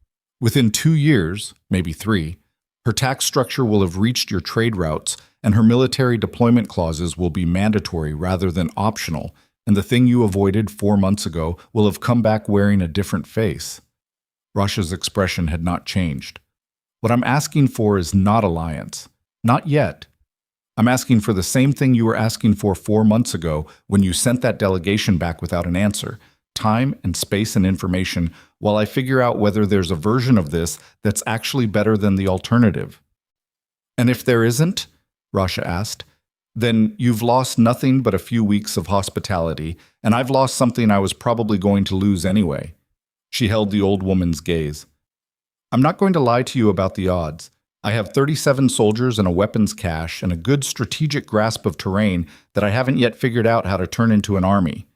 Within 2 years, maybe 3, her tax structure will have reached your trade routes, and her military deployment clauses will be mandatory rather than optional, and the thing you avoided 4 months ago will have come back wearing a different face. Rasha's expression had not changed. What I'm asking for is not alliance. Not yet. I'm asking for the same thing you were asking for 4 months ago when you sent that delegation back without an answer. Time and space and information while I figure out whether there's a version of this that's actually better than the alternative. And if there isn't, Rasha asked, then you've lost nothing but a few weeks of hospitality, and I've lost something I was probably going to lose anyway. She held the old woman's gaze. I'm not going to lie to you about the odds. I have 37 soldiers and a weapons cache and a good strategic grasp of terrain that I haven't yet figured out how to turn into an army.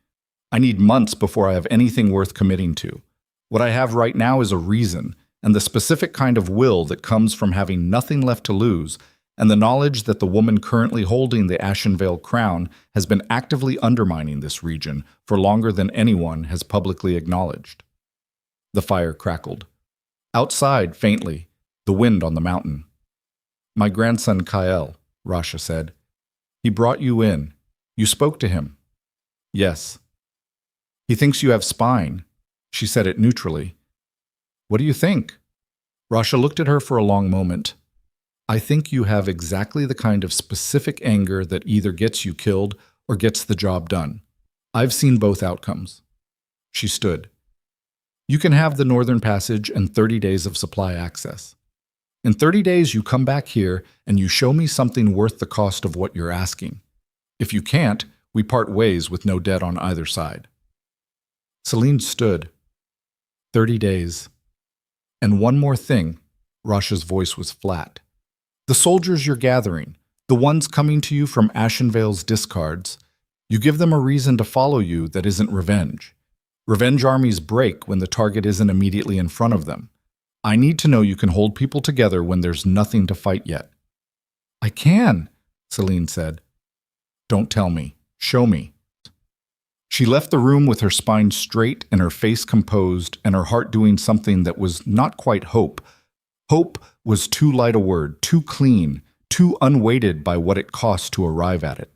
I need months before I have anything worth committing to. What I have right now is a reason, and the specific kind of will that comes from having nothing left to lose, and the knowledge that the woman currently holding the Ashenvale crown has been actively undermining this region for longer than anyone has publicly acknowledged. The fire crackled. Outside, faintly, the wind on the mountain. My grandson Kael, Rasha said. He brought you in. You spoke to him. Yes. He thinks you have spine. She said it neutrally. What do you think? Rasha looked at her for a long moment. I think you have exactly the kind of specific anger that either gets you killed or gets the job done. I've seen both outcomes. She stood. You can have the Northern Passage and 30 days of supply access. In 30 days, you come back here and you show me something worth the cost of what you're asking. If you can't, we part ways with no debt on either side. Selene stood. 30 days. And one more thing, Rasha's voice was flat. The soldiers you're gathering, the ones coming to you from Ashenvale's discards, you give them a reason to follow you that isn't revenge. Revenge armies break when the target isn't immediately in front of them. I need to know you can hold people together when there's nothing to fight yet. I can, Selene said. Don't tell me. Show me. She left the room with her spine straight and her face composed and her heart doing something that was not quite hope. Hope was too light a word, too clean, too unweighted by what it cost to arrive at it.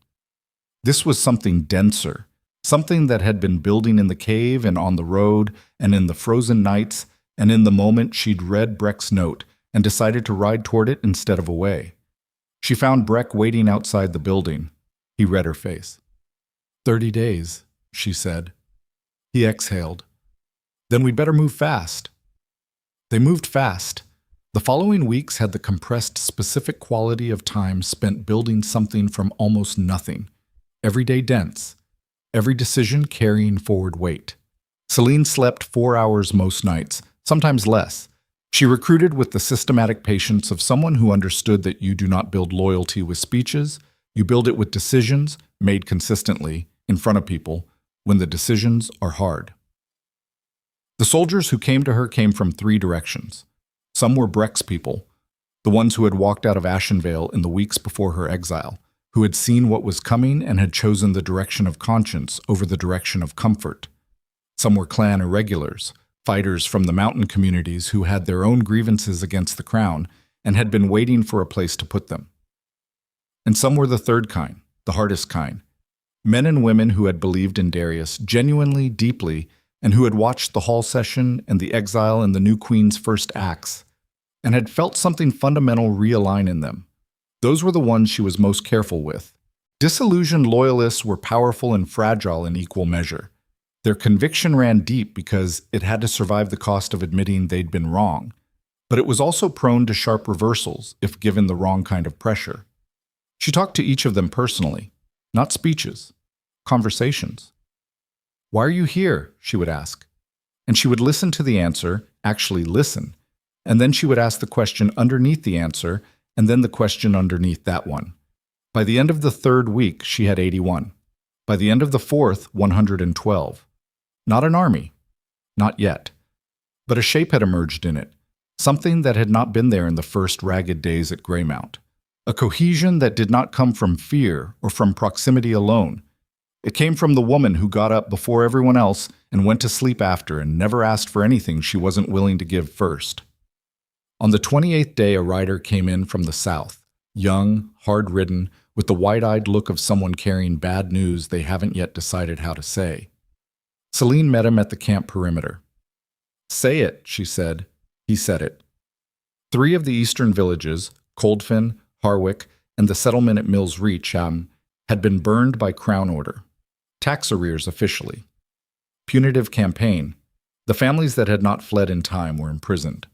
This was something denser, something that had been building in the cave and on the road and in the frozen nights and in the moment she'd read Breck's note and decided to ride toward it instead of away. She found Breck waiting outside the building. He read her face. 30 days, she said. He exhaled. Then we'd better move fast. They moved fast. The following weeks had the compressed specific quality of time spent building something from almost nothing. Every day dense. every decision carrying forward weight. Selene slept 4 hours most nights, sometimes less. She recruited with the systematic patience of someone who understood that you do not build loyalty with speeches, you build it with decisions made consistently in front of people when the decisions are hard. The soldiers who came to her came from 3 directions. Some were Breck's people, the ones who had walked out of Ashenvale in the weeks before her exile, who had seen what was coming and had chosen the direction of conscience over the direction of comfort. Some were clan irregulars, fighters from the mountain communities who had their own grievances against the crown and had been waiting for a place to put them. And some were the third kind, the hardest kind, men and women who had believed in Darius genuinely, deeply, and who had watched the hall session and the exile and the new queen's first acts, and had felt something fundamental realign in them. Those were the ones she was most careful with. Disillusioned loyalists were powerful and fragile in equal measure. Their conviction ran deep because it had to survive the cost of admitting they'd been wrong, but it was also prone to sharp reversals if given the wrong kind of pressure. She talked to each of them personally, not speeches, conversations. "Why are you here?" she would ask. And she would listen to the answer, actually listen, and then she would ask the question underneath the answer, and then the question underneath that one. By the end of the 3rd week, she had 81. By the end of the 4th, 112. Not an army. Not yet. But a shape had emerged in it, something that had not been there in the first ragged days at Greymount. A cohesion that did not come from fear or from proximity alone. It came from the woman who got up before everyone else and went to sleep after and never asked for anything she wasn't willing to give first. On the 28th day, a rider came in from the south, young, hard-ridden, with the wide-eyed look of someone carrying bad news they haven't yet decided how to say. Selene met him at the camp perimeter. "Say it," she said. He said it. 3 of the eastern villages, Coldfin, Harwick, and the settlement at Mills Reach, had been burned by crown order. Tax arrears officially. Punitive campaign. The families that had not fled in time were imprisoned.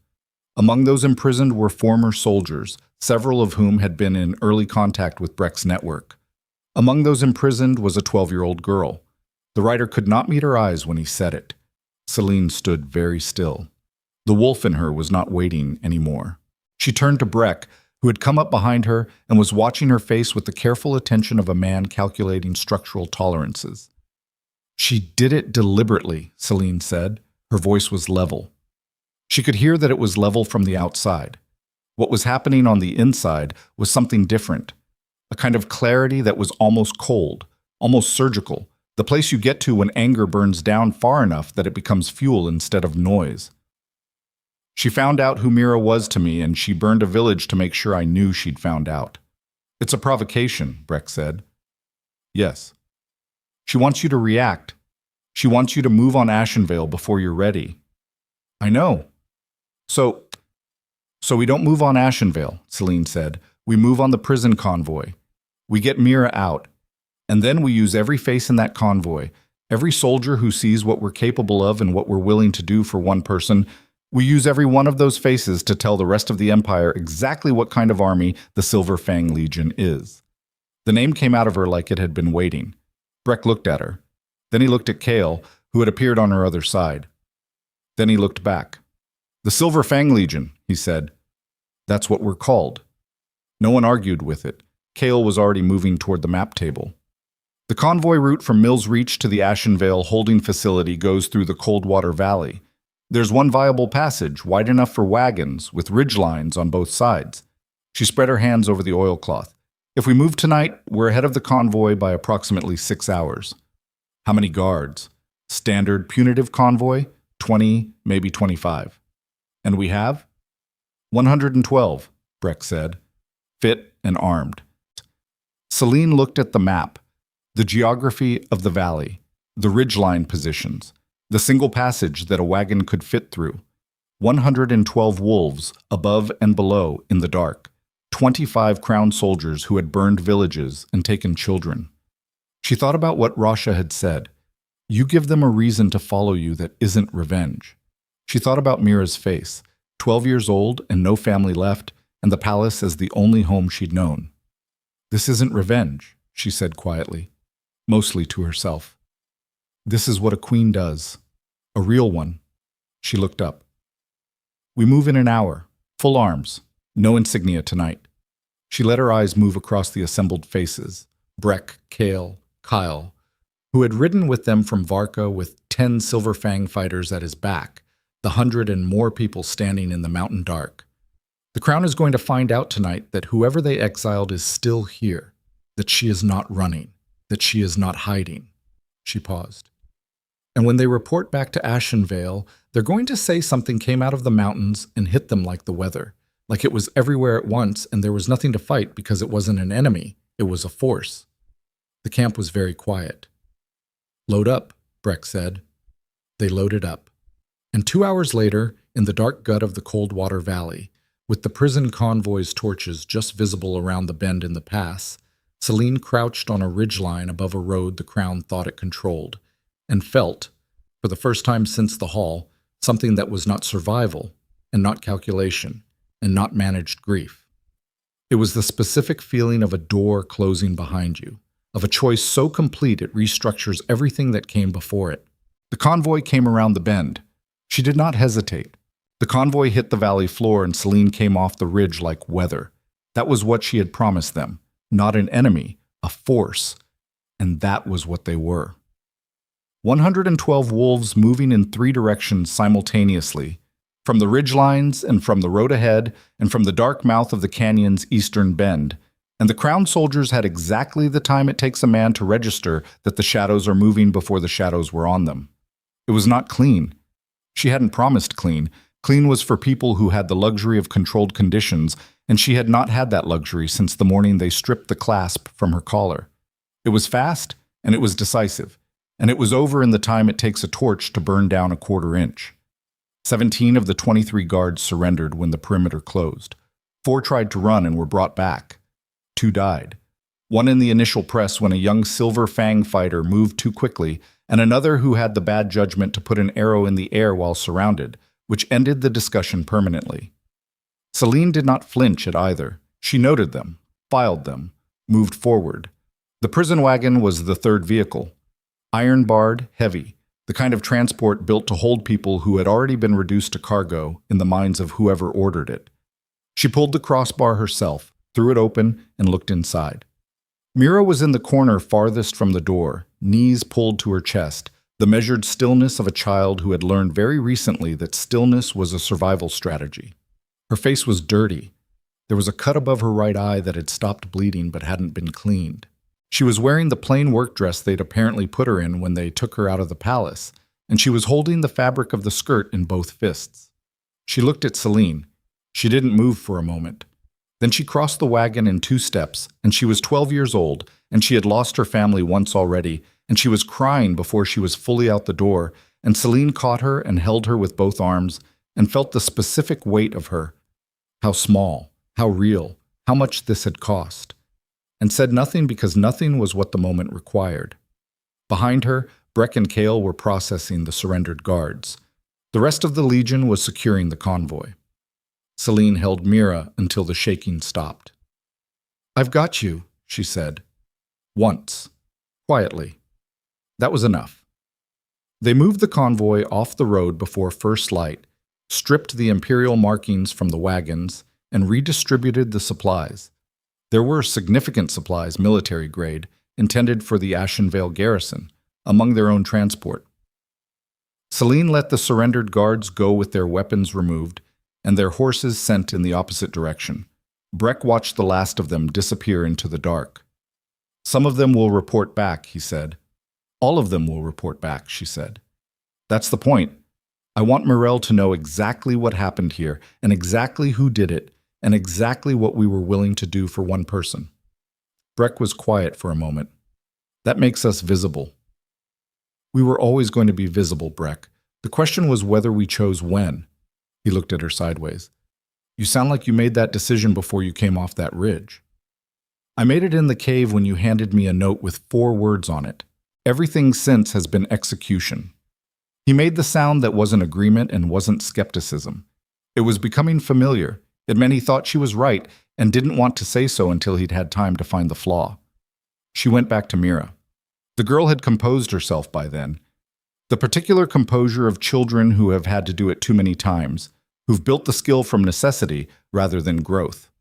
Among those imprisoned were former soldiers, several of whom had been in early contact with Breck's network. Among those imprisoned was a 12-year-old girl. The writer could not meet her eyes when he said it. Selene stood very still. The wolf in her was not waiting anymore. She turned to Breck, who had come up behind her and was watching her face with the careful attention of a man calculating structural tolerances. "She did it deliberately," Selene said. Her voice was level. She could hear that it was level from the outside. What was happening on the inside was something different, a kind of clarity that was almost cold, almost surgical, the place you get to when anger burns down far enough that it becomes fuel instead of noise. "She found out who Mira was to me, and she burned a village to make sure I knew she'd found out." "It's a provocation," Breck said. "Yes. She wants you to react. She wants you to move on Ashenvale before you're ready." "I know." So we don't move on Ashenvale," Selene said. "We move on the prison convoy. We get Mira out. And then we use every face in that convoy, every soldier who sees what we're capable of and what we're willing to do for one person. We use every one of those faces to tell the rest of the Empire exactly what kind of army the Silver Fang Legion is." The name came out of her like it had been waiting. Breck looked at her. Then he looked at Kale, who had appeared on her other side. Then he looked back. "The Silver Fang Legion," he said. "That's what we're called." No one argued with it. Kale was already moving toward the map table. "The convoy route from Mills Reach to the Ashenvale holding facility goes through the Coldwater Valley. There's one viable passage, wide enough for wagons, with ridge lines on both sides." She spread her hands over the oilcloth. "If we move tonight, we're ahead of the convoy by approximately 6 hours. How many guards? Standard punitive convoy? 20, maybe 25. And we have? 112, Breck said, fit and armed. Selene looked at the map, the geography of the valley, the ridgeline positions, the single passage that a wagon could fit through. 112 wolves above and below in the dark, 25 crown soldiers who had burned villages and taken children. She thought about what Rasha had said. You give them a reason to follow you that isn't revenge. She thought about Mira's face, 12 years old and no family left, and the palace as the only home she'd known. This isn't revenge, she said quietly, mostly to herself. This is what a queen does. A real one. She looked up. We move in an hour. Full arms. No insignia tonight. She let her eyes move across the assembled faces. Breck, Kale, Kyle, who had ridden with them from Varka with 10 Silver Fang fighters at his back, the 100 and more people standing in the mountain dark. The crown is going to find out tonight that whoever they exiled is still here, that she is not running, that she is not hiding. She paused. And when they report back to Ashenvale, they're going to say something came out of the mountains and hit them like the weather, like it was everywhere at once and there was nothing to fight because it wasn't an enemy, it was a force. The camp was very quiet. Load up, Breck said. They loaded up. And 2 hours later, in the dark gut of the Coldwater Valley, with the prison convoy's torches just visible around the bend in the pass, Selene crouched on a ridgeline above a road the crown thought it controlled, and felt, for the first time since the Hall, something that was not survival, and not calculation, and not managed grief. It was the specific feeling of a door closing behind you, of a choice so complete it restructures everything that came before it. The convoy came around the bend. She did not hesitate. The convoy hit the valley floor and Selene came off the ridge like weather. That was what she had promised them. Not an enemy, a force. And that was what they were. 112 wolves moving in 3 directions simultaneously, from the ridgelines and from the road ahead and from the dark mouth of the canyon's eastern bend. And the crown soldiers had exactly the time it takes a man to register that the shadows are moving before the shadows were on them. It was not clean. She hadn't promised clean. Clean was for people who had the luxury of controlled conditions, and she had not had that luxury since the morning they stripped the clasp from her collar. It was fast, and it was decisive, and it was over in the time it takes a torch to burn down a 1/4 inch. 17 of the 23 guards surrendered when the perimeter closed. 4 tried to run and were brought back. 2 died. 1 in the initial press when a young Silver Fang fighter moved too quickly, and another who had the bad judgment to put an arrow in the air while surrounded, which ended the discussion permanently. Selene did not flinch at either. She noted them, filed them, moved forward. The prison wagon was the 3rd vehicle. Iron-barred, heavy, the kind of transport built to hold people who had already been reduced to cargo in the minds of whoever ordered it. She pulled the crossbar herself, threw it open, and looked inside. Mira was in the corner farthest from the door, knees pulled to her chest, the measured stillness of a child who had learned very recently that stillness was a survival strategy. Her face was dirty. There was a cut above her right eye that had stopped bleeding but hadn't been cleaned. She was wearing the plain work dress they'd apparently put her in when they took her out of the palace, and she was holding the fabric of the skirt in both fists. She looked at Selene. She didn't move for a moment. Then she crossed the wagon in 2 steps, and she was 12 years old, and she had lost her family once already, and she was crying before she was fully out the door, and Selene caught her and held her with both arms, and felt the specific weight of her. How small, how real, how much this had cost. And said nothing because nothing was what the moment required. Behind her, Breck and Kale were processing the surrendered guards. The rest of the Legion was securing the convoy. Selene held Mira until the shaking stopped. "I've got you," she said. Once. Quietly. That was enough. They moved the convoy off the road before first light, stripped the imperial markings from the wagons, and redistributed the supplies. There were significant supplies, military grade, intended for the Ashenvale garrison, among their own transport. Selene let the surrendered guards go with their weapons removed and their horses sent in the opposite direction. Breck watched the last of them disappear into the dark. "Some of them will report back," he said. "All of them will report back," she said. "That's the point. I want Morel to know exactly what happened here, and exactly who did it, and exactly what we were willing to do for one person." Breck was quiet for a moment. "That makes us visible." "We were always going to be visible, Breck. The question was whether we chose when." He looked at her sideways. "You sound like you made that decision before you came off that ridge." "I made it in the cave when you handed me a note with 4 words on it. Everything since has been execution." He made the sound that wasn't agreement and wasn't skepticism. It was becoming familiar. It meant he thought she was right and didn't want to say so until he'd had time to find the flaw. She went back to Mira. The girl had composed herself by then. The particular composure of children who have had to do it too many times, who've built the skill from necessity rather than growth.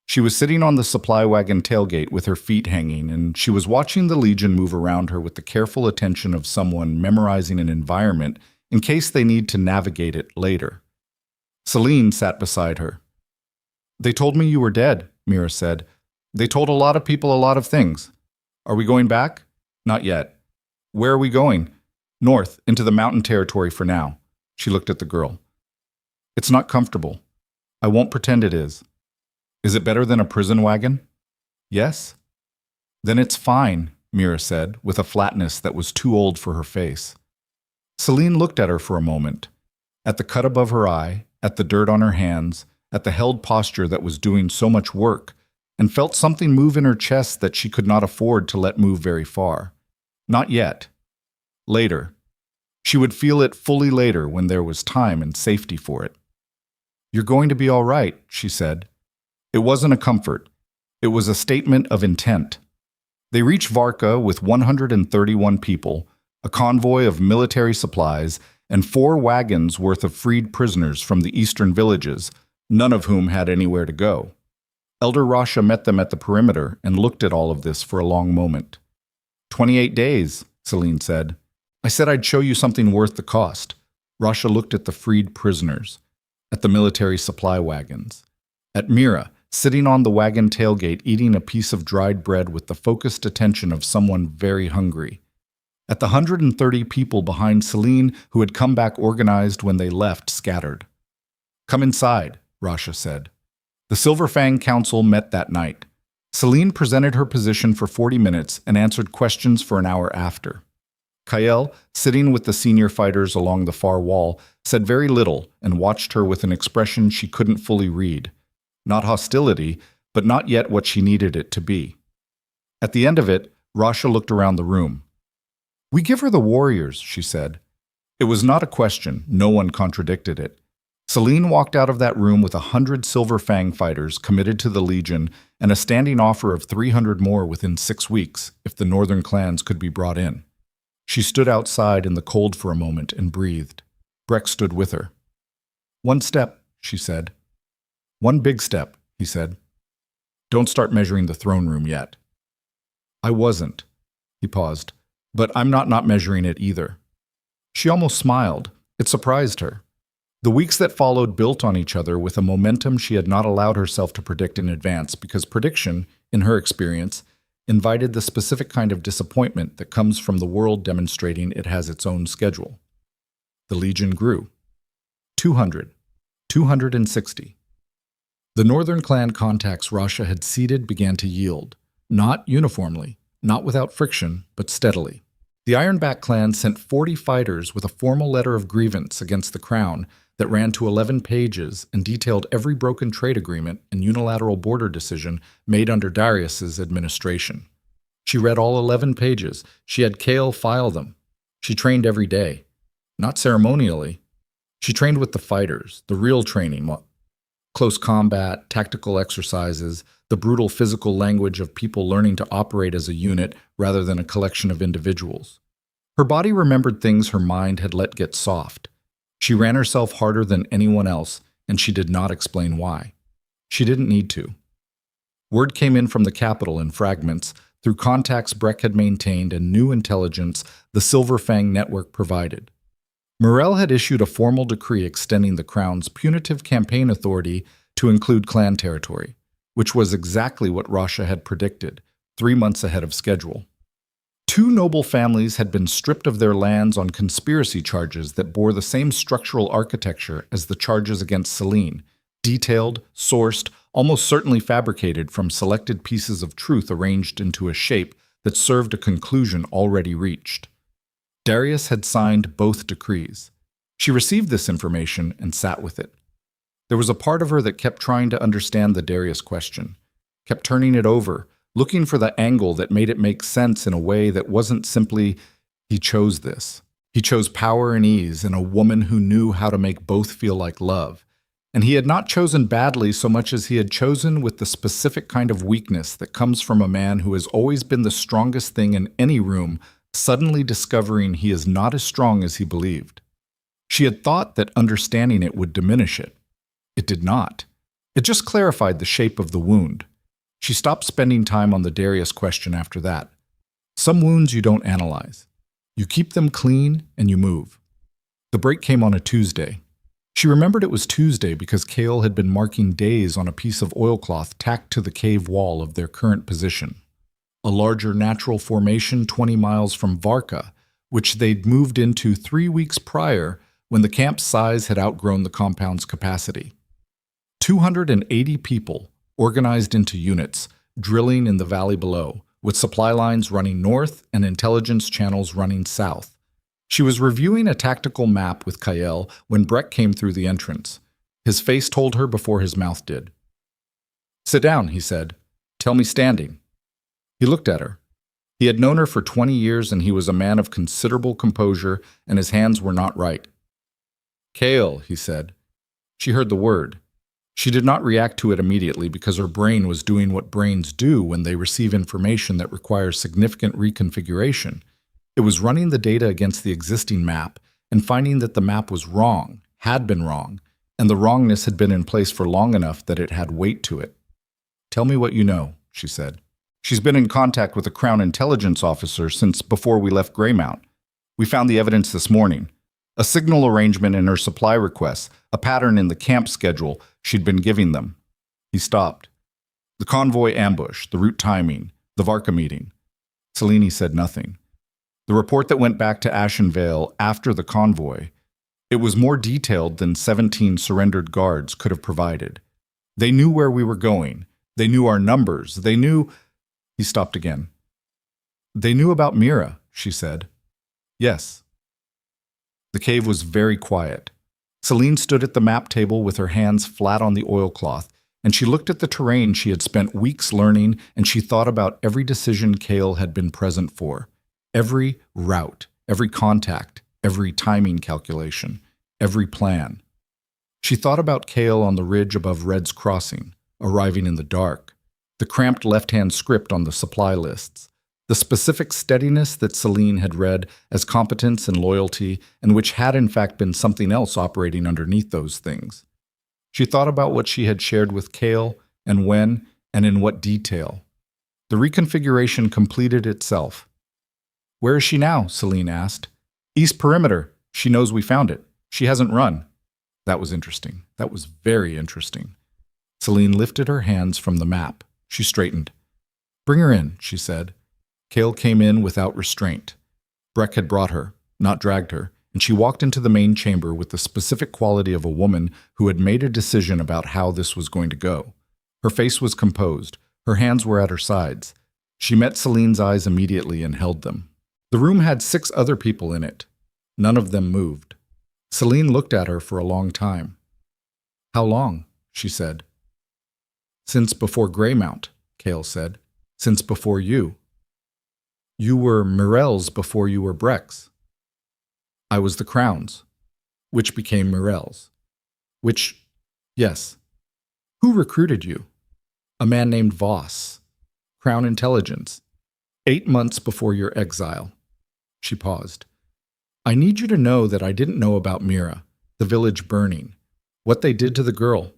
She was sitting on the supply wagon tailgate with her feet hanging, and she was watching the Legion move around her with the careful attention of someone memorizing an environment in case they need to navigate it later. Selene sat beside her. "They told me you were dead," Mira said. "They told a lot of people a lot of things. Are we going back?" "Not yet." "Where are we going?" "North, into the mountain territory for now." She looked at the girl. "It's not comfortable. I won't pretend it is." "Is it better than a prison wagon?" "Yes." "Then it's fine," Mira said, with a flatness that was too old for her face. Selene looked at her for a moment, at the cut above her eye, at the dirt on her hands, at the held posture that was doing so much work, and felt something move in her chest that she could not afford to let move very far. Not yet. Later. She would feel it fully later when there was time and safety for it. "You're going to be all right," she said. It wasn't a comfort. It was a statement of intent. They reached Varka with 131 people, a convoy of military supplies, and 4 wagons worth of freed prisoners from the eastern villages, none of whom had anywhere to go. Elder Rasha met them at the perimeter and looked at all of this for a long moment. 28 days, Selene said. "I said I'd show you something worth the cost." Rasha looked at the freed prisoners, at the military supply wagons, at Mira, sitting on the wagon tailgate eating a piece of dried bread with the focused attention of someone very hungry, at the 130 people behind Selene who had come back organized when they left scattered. "Come inside," Rasha said. The Silver Fang Council met that night. Selene presented her position for 40 minutes and answered questions for an hour after. Kael, sitting with the senior fighters along the far wall, said very little and watched her with an expression she couldn't fully read. Not hostility, but not yet what she needed it to be. At the end of it, Rasha looked around the room. "We give her the warriors," she said. It was not a question. No one contradicted it. Selene walked out of that room with 100 Silver Fang fighters committed to the Legion and a standing offer of 300 more within 6 weeks if the northern clans could be brought in. She stood outside in the cold for a moment and breathed. Breck stood with her. "One step," she said. "One big step," he said. "Don't start measuring the throne room yet." "I wasn't." He paused. "But I'm not measuring it either." She almost smiled. It surprised her. The weeks that followed built on each other with a momentum she had not allowed herself to predict in advance because prediction, in her experience, invited the specific kind of disappointment that comes from the world demonstrating it has its own schedule. The Legion grew. 200. 260. The northern clan contacts Rasha had seeded began to yield, not uniformly, not without friction, but steadily. The Ironback clan sent 40 fighters with a formal letter of grievance against the crown that ran to 11 pages and detailed every broken trade agreement and unilateral border decision made under Darius's administration. She read all 11 pages. She had Kale file them. She trained every day. Not ceremonially. She trained with the fighters, the real training, close combat, tactical exercises, the brutal physical language of people learning to operate as a unit rather than a collection of individuals. Her body remembered things her mind had let get soft. She ran herself harder than anyone else, and she did not explain why. She didn't need to. Word came in from the capital in fragments, through contacts Breck had maintained and new intelligence the Silver Fang network provided. Morel had issued a formal decree extending the Crown's punitive campaign authority to include clan territory, which was exactly what Rasha had predicted, 3 months ahead of schedule. 2 noble families had been stripped of their lands on conspiracy charges that bore the same structural architecture as the charges against Selene, detailed, sourced, almost certainly fabricated from selected pieces of truth arranged into a shape that served a conclusion already reached. Darius had signed both decrees. She received this information and sat with it. There was a part of her that kept trying to understand the Darius question, kept turning it over, looking for the angle that made it make sense in a way that wasn't simply, he chose this. He chose power and ease and a woman who knew how to make both feel like love. And he had not chosen badly so much as he had chosen with the specific kind of weakness that comes from a man who has always been the strongest thing in any room suddenly discovering he is not as strong as he believed. She had thought that understanding it would diminish it. It did not. It just clarified the shape of the wound. She stopped spending time on the Darius question after that. Some wounds you don't analyze. You keep them clean and you move. The break came on a Tuesday. She remembered it was Tuesday because Kale had been marking days on a piece of oilcloth tacked to the cave wall of their current position. A larger natural formation 20 miles from Varka, which they'd moved into 3 weeks prior when the camp's size had outgrown the compound's capacity. 280 people, organized into units, drilling in the valley below, with supply lines running north and intelligence channels running south. She was reviewing a tactical map with Kael when Breck came through the entrance. His face told her before his mouth did. "Sit down," he said. "Tell me standing." He looked at her. He had known her for 20 years and he was a man of considerable composure and his hands were not right. "Kael," he said. She heard the word. She did not react to it immediately because her brain was doing what brains do when they receive information that requires significant reconfiguration. It was running the data against the existing map and finding that the map was wrong, had been wrong, and the wrongness had been in place for long enough that it had weight to it. "Tell me what you know," she said. "She's been in contact with a Crown intelligence officer since before we left Greymount. We found the evidence this morning. A signal arrangement in her supply requests, a pattern in the camp schedule she'd been giving them." He stopped. "The convoy ambush, the route timing, the Varka meeting." Selene said nothing. The report that went back to Ashenvale after the convoy, it was more detailed than 17 surrendered guards could have provided. They knew where we were going. They knew our numbers. They knew... He stopped again. "They knew about Mira," she said. "Yes." The cave was very quiet. Selene stood at the map table with her hands flat on the oilcloth, and she looked at the terrain she had spent weeks learning, and she thought about every decision Kale had been present for. Every route, every contact, every timing calculation, every plan. She thought about Kale on the ridge above Red's Crossing, arriving in the dark, the cramped left-hand script on the supply lists, the specific steadiness that Selene had read as competence and loyalty, and which had in fact been something else operating underneath those things. She thought about what she had shared with Kale, and when, and in what detail. The reconfiguration completed itself. "Where is she now?" Selene asked. "East Perimeter. She knows we found it. She hasn't run." That was interesting. That was very interesting. Selene lifted her hands from the map. She straightened. "Bring her in," she said. Kale came in without restraint. Breck had brought her, not dragged her, and she walked into the main chamber with the specific quality of a woman who had made a decision about how this was going to go. Her face was composed. Her hands were at her sides. She met Selene's eyes immediately and held them. The room had 6 other people in it. None of them moved. Selene looked at her for a long time. "How long?" she said. "Since before Greymount," Kale said. "Since before you. You were Mirel's before you were Breck's. I was the Crown's, which became Mirel's. Which, yes. Who recruited you? A man named Voss. Crown Intelligence. 8 months before your exile." She paused. "I need you to know that I didn't know about Mira, the village burning, what they did to the girl.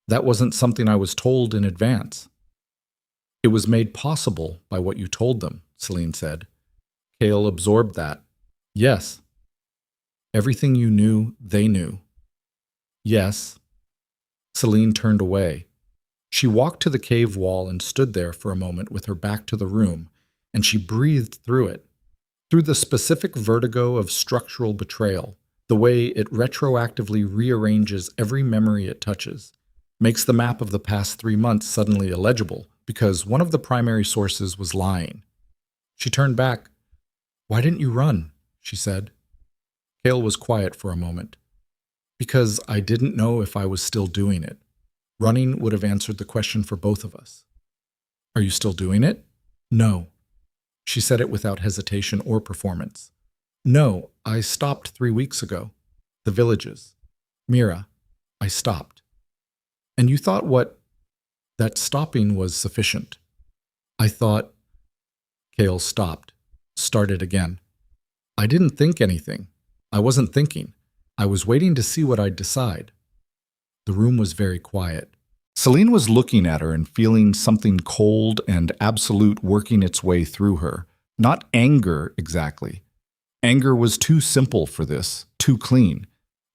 That wasn't something I was told in advance." "It was made possible by what you told them," Selene said. Kale absorbed that. "Yes." "Everything you knew, they knew." "Yes." Selene turned away. She walked to the cave wall and stood there for a moment with her back to the room, and she breathed through it. Through the specific vertigo of structural betrayal, the way it retroactively rearranges every memory it touches, makes the map of the past 3 months suddenly illegible because one of the primary sources was lying. She turned back. "Why didn't you run?" she said. Kale was quiet for a moment. "Because I didn't know if I was still doing it. Running would have answered the question for both of us." "Are you still doing it?" "No." She said it without hesitation or performance. "No, I stopped 3 weeks ago. The villages. Mira. I stopped." "And you thought what? That stopping was sufficient?" "I thought..." Kale stopped. started again. I didn't think anything. I wasn't thinking. I was waiting to see what I'd decide. The room was very quiet. Selene was looking at her and feeling something cold and absolute working its way through her. Not anger, exactly. Anger was too simple for this, too clean.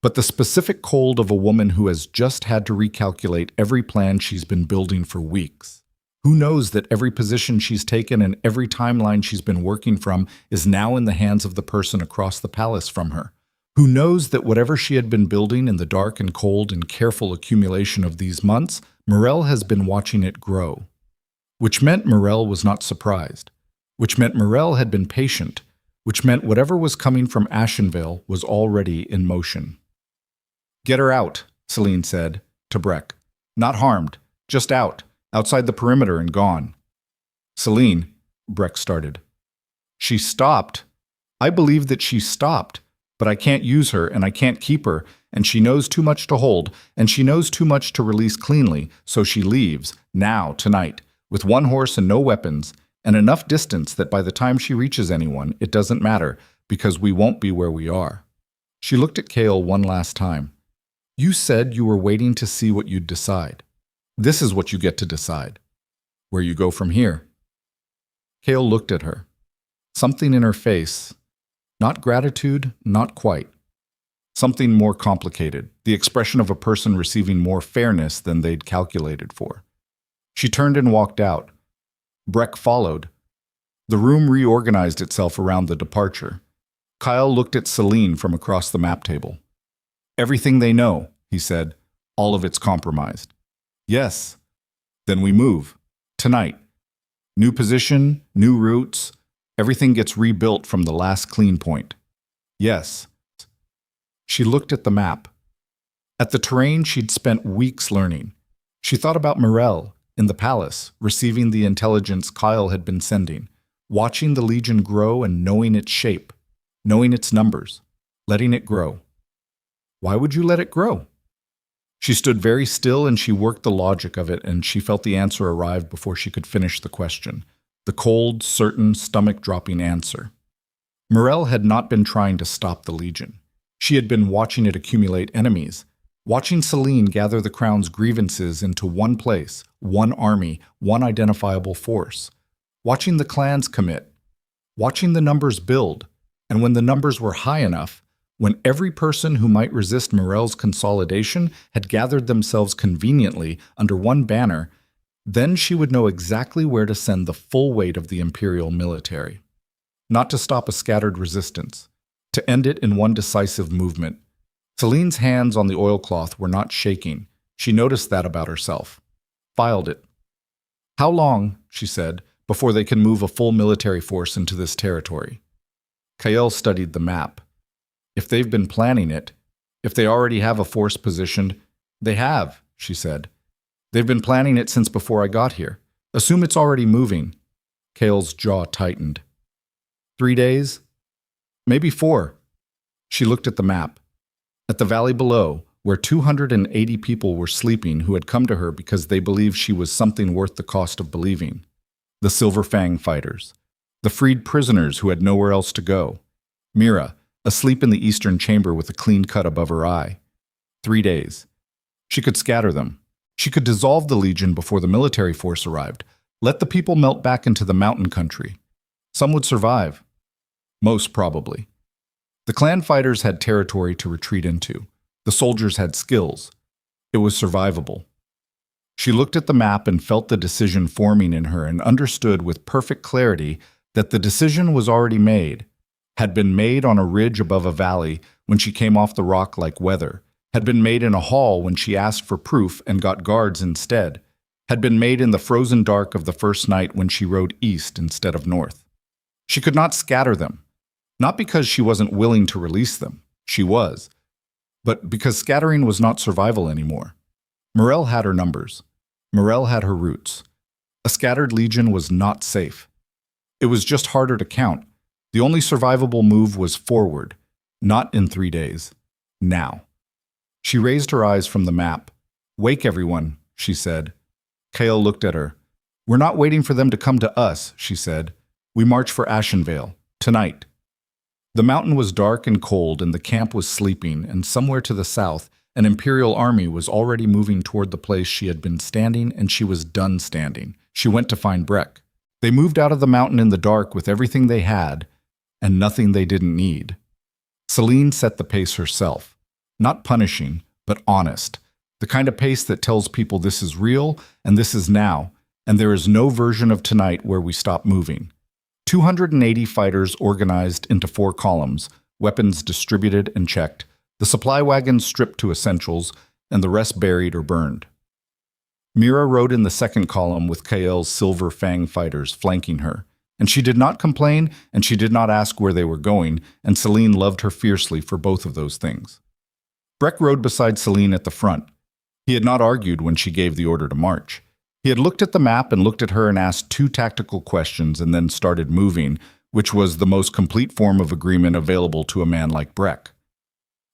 But the specific cold of a woman who has just had to recalculate every plan she's been building for weeks. Who knows that every position she's taken and every timeline she's been working from is now in the hands of the person across the palace from her? Who knows that whatever she had been building in the dark and cold and careful accumulation of these months, Morel has been watching it grow? Which meant Morel was not surprised. Which meant Morel had been patient. Which meant whatever was coming from Ashenvale was already in motion. "Get her out," Selene said to Breck. "Not harmed, just out, outside the perimeter and gone." "Selene," Breck started. "She stopped. I believe that she stopped, but I can't use her and I can't keep her, and she knows too much to hold, and she knows too much to release cleanly, so she leaves, now, tonight, with one horse and no weapons, and enough distance that by the time she reaches anyone, it doesn't matter, because we won't be where we are." She looked at Kale one last time. "You said you were waiting to see what you'd decide. This is what you get to decide. Where you go from here." Kale looked at her. Something in her face. Not gratitude, not quite. Something more complicated, the expression of a person receiving more fairness than they'd calculated for. She turned and walked out. Breck followed. The room reorganized itself around the departure. Kyle looked at Selene from across the map table. "Everything they know," he said. "All of it's compromised." "Yes." "Then we move. Tonight. New position, new routes. Everything gets rebuilt from the last clean point." "Yes." She looked at the map. At the terrain she'd spent weeks learning. She thought about Morel in the palace, receiving the intelligence Kyle had been sending, watching the Legion grow and knowing its shape, knowing its numbers, letting it grow. Why would you let it grow? She stood very still and she worked the logic of it, and she felt the answer arrive before she could finish the question. The cold, certain, stomach-dropping answer. Morel had not been trying to stop the Legion. She had been watching it accumulate enemies, watching Selene gather the crown's grievances into one place, one army, one identifiable force, watching the clans commit, watching the numbers build, and when the numbers were high enough, when every person who might resist Morel's consolidation had gathered themselves conveniently under one banner, then she would know exactly where to send the full weight of the Imperial military. Not to stop a scattered resistance, to end it in one decisive movement. Selene's hands on the oilcloth were not shaking. She noticed that about herself. Filed it. "How long," she said, "before they can move a full military force into this territory?" Kael studied the map. "If they've been planning it, if they already have a force positioned—" "They have," she said. "They've been planning it since before I got here. Assume it's already moving." Kael's jaw tightened. 3 days? Maybe 4. She looked at the map. At the valley below, where 280 people were sleeping who had come to her because they believed she was something worth the cost of believing. The Silver Fang fighters. The freed prisoners who had nowhere else to go. Mira, asleep in the eastern chamber with a clean cut above her eye. 3 days. She could scatter them. She could dissolve the Legion before the military force arrived. Let the people melt back into the mountain country. Some would survive. Most probably. The clan fighters had territory to retreat into. The soldiers had skills. It was survivable. She looked at the map and felt the decision forming in her and understood with perfect clarity that the decision was already made, had been made on a ridge above a valley when she came off the rock like weather, had been made in a hall when she asked for proof and got guards instead, had been made in the frozen dark of the first night when she rode east instead of north. She could not scatter them, not because she wasn't willing to release them, she was, but because scattering was not survival anymore. Morel had her numbers. Morel had her roots. A scattered Legion was not safe. It was just harder to count. The only survivable move was forward, not in 3 days. Now. She raised her eyes from the map. "Wake everyone," she said. Kael looked at her. "We're not waiting for them to come to us," she said. "We march for Ashenvale, Tonight. The mountain was dark and cold, and the camp was sleeping, and somewhere to the south, an Imperial army was already moving toward the place she had been standing, and she was done standing. She went to find Breck. They moved out of the mountain in the dark with everything they had, and nothing they didn't need. Selene set the pace herself. Not punishing, but honest. The kind of pace that tells people this is real, and this is now, and there is no version of tonight where we stop moving. 280 fighters organized into 4 columns, weapons distributed and checked, the supply wagons stripped to essentials, and the rest buried or burned. Mira rode in the second column with Kael's Silver Fang fighters flanking her, and she did not complain and she did not ask where they were going, and Selene loved her fiercely for both of those things. Breck rode beside Selene at the front. He had not argued when she gave the order to march. He had looked at the map and looked at her and asked 2 tactical questions and then started moving, which was the most complete form of agreement available to a man like Breck.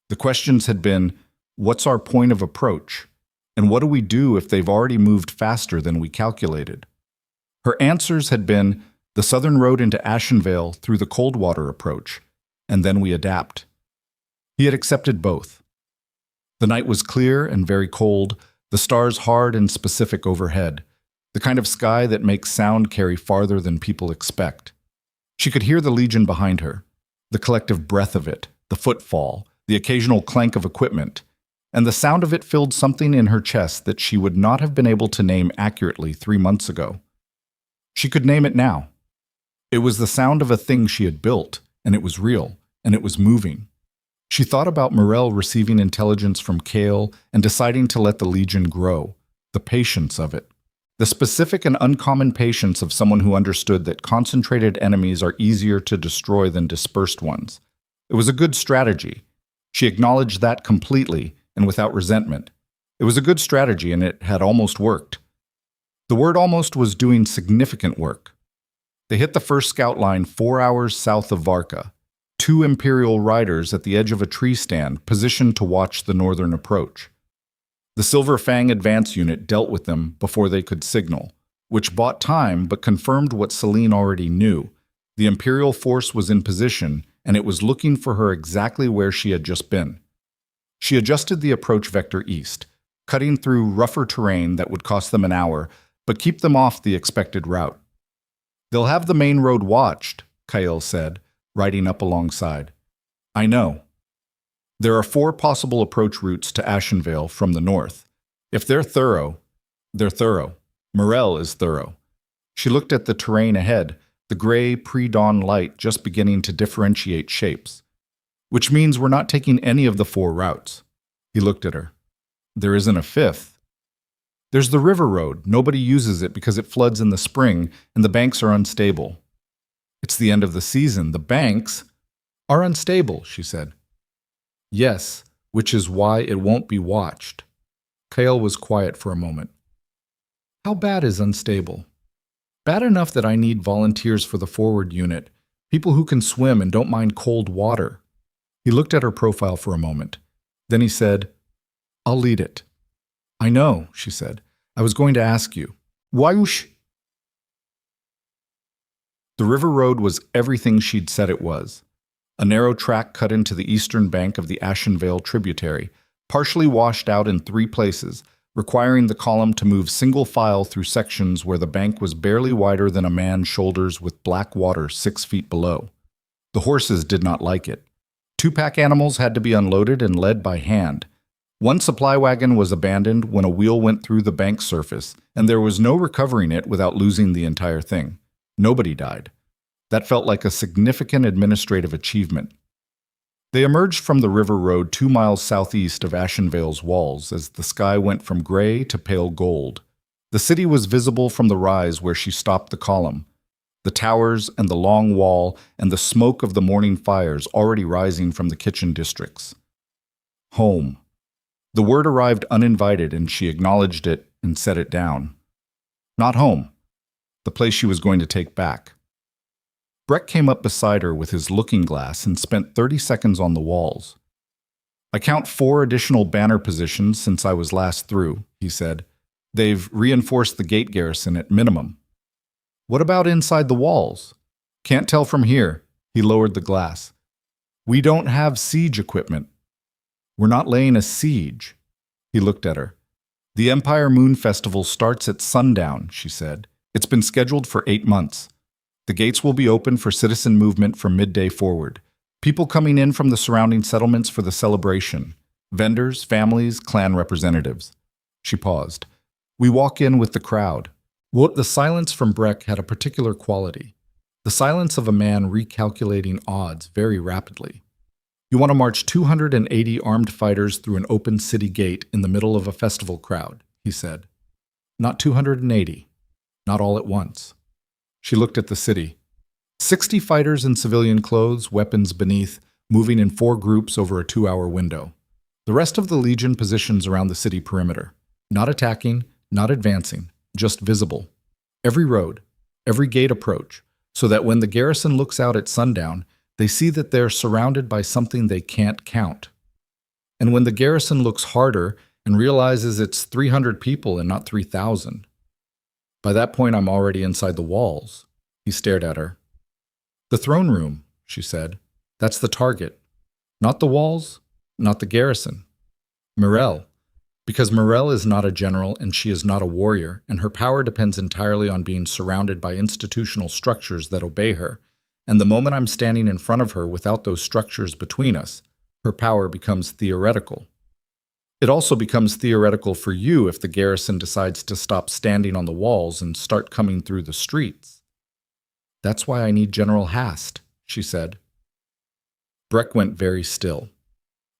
The questions had been, what's our point of approach? And what do we do if they've already moved faster than we calculated? Her answers had been, the southern road into Ashenvale through the Coldwater approach, and then we adapt. He had accepted both. The night was clear and very cold, the stars hard and specific overhead, the kind of sky that makes sound carry farther than people expect. She could hear the Legion behind her, the collective breath of it, the footfall, the occasional clank of equipment, and the sound of it filled something in her chest that she would not have been able to name accurately 3 months ago. She could name it now. It was the sound of a thing she had built, and it was real, and it was moving. She thought about Morel receiving intelligence from Kael and deciding to let the Legion grow, the patience of it. The specific and uncommon patience of someone who understood that concentrated enemies are easier to destroy than dispersed ones. It was a good strategy. She acknowledged that completely and without resentment. It was a good strategy and it had almost worked. The word almost was doing significant work. They hit the first scout line 4 hours south of Varka. 2 Imperial riders at the edge of a tree stand, positioned to watch the northern approach. The Silver Fang advance unit dealt with them before they could signal, which bought time but confirmed what Selene already knew. The Imperial force was in position, and it was looking for her exactly where she had just been. She adjusted the approach vector east, cutting through rougher terrain that would cost them an hour, but keep them off the expected route. They'll have the main road watched, Kael said, riding up alongside. I know. There are 4 possible approach routes to Ashenvale from the north. If they're thorough, they're thorough. Morel is thorough. She looked at the terrain ahead, the gray pre-dawn light just beginning to differentiate shapes. Which means we're not taking any of the 4 routes. He looked at her. There isn't a 5th. There's the river road. Nobody uses it because it floods in the spring and the banks are unstable. It's the end of the season. The banks are unstable, she said. Yes, which is why it won't be watched. Kael was quiet for a moment. How bad is unstable? Bad enough that I need volunteers for the forward unit, people who can swim and don't mind cold water. He looked at her profile for a moment. Then he said, I'll lead it. I know, she said. I was going to ask you. Whoosh! The river road was everything she'd said it was. A narrow track cut into the eastern bank of the Ashenvale tributary, partially washed out in 3 places, requiring the column to move single file through sections where the bank was barely wider than a man's shoulders with black water 6 feet below. The horses did not like it. 2 pack animals had to be unloaded and led by hand. 1 supply wagon was abandoned when a wheel went through the bank surface, and there was no recovering it without losing the entire thing. Nobody died. That felt like a significant administrative achievement. They emerged from the river road 2 miles southeast of Ashenvale's walls as the sky went from gray to pale gold. The city was visible from the rise where she stopped the column. The towers and the long wall and the smoke of the morning fires already rising from the kitchen districts. Home. The word arrived uninvited and she acknowledged it and set it down. Not home. The place she was going to take back. Breck came up beside her with his looking glass and spent 30 seconds on the walls. I count 4 additional banner positions since I was last through, he said. They've reinforced the gate garrison at minimum. What about inside the walls? Can't tell from here. He lowered the glass. We don't have siege equipment. We're not laying a siege. He looked at her. The Empire Moon Festival starts at sundown, she said. It's been scheduled for 8 months. The gates will be open for citizen movement from midday forward. People coming in from the surrounding settlements for the celebration. Vendors, families, clan representatives. She paused. We walk in with the crowd. The silence from Breck had a particular quality. The silence of a man recalculating odds very rapidly. You want to march 280 armed fighters through an open city gate in the middle of a festival crowd, he said. Not 280. Not all at once. She looked at the city. 60 fighters in civilian clothes, weapons beneath, moving in 4 groups over a 2-hour window. The rest of the Legion positions around the city perimeter. Not attacking, not advancing, just visible. Every road, every gate approach, so that when the garrison looks out at sundown, they see that they're surrounded by something they can't count. And when the garrison looks harder and realizes it's 300 people and not 3,000. By that point, I'm already inside the walls. He stared at her. The throne room, she said. That's the target. Not the walls, not the garrison. Mirelle. Because Mirelle is not a general and she is not a warrior, and her power depends entirely on being surrounded by institutional structures that obey her. And the moment I'm standing in front of her without those structures between us, her power becomes theoretical. It also becomes theoretical for you if the garrison decides to stop standing on the walls and start coming through the streets. That's why I need General Hast, she said. Breck went very still.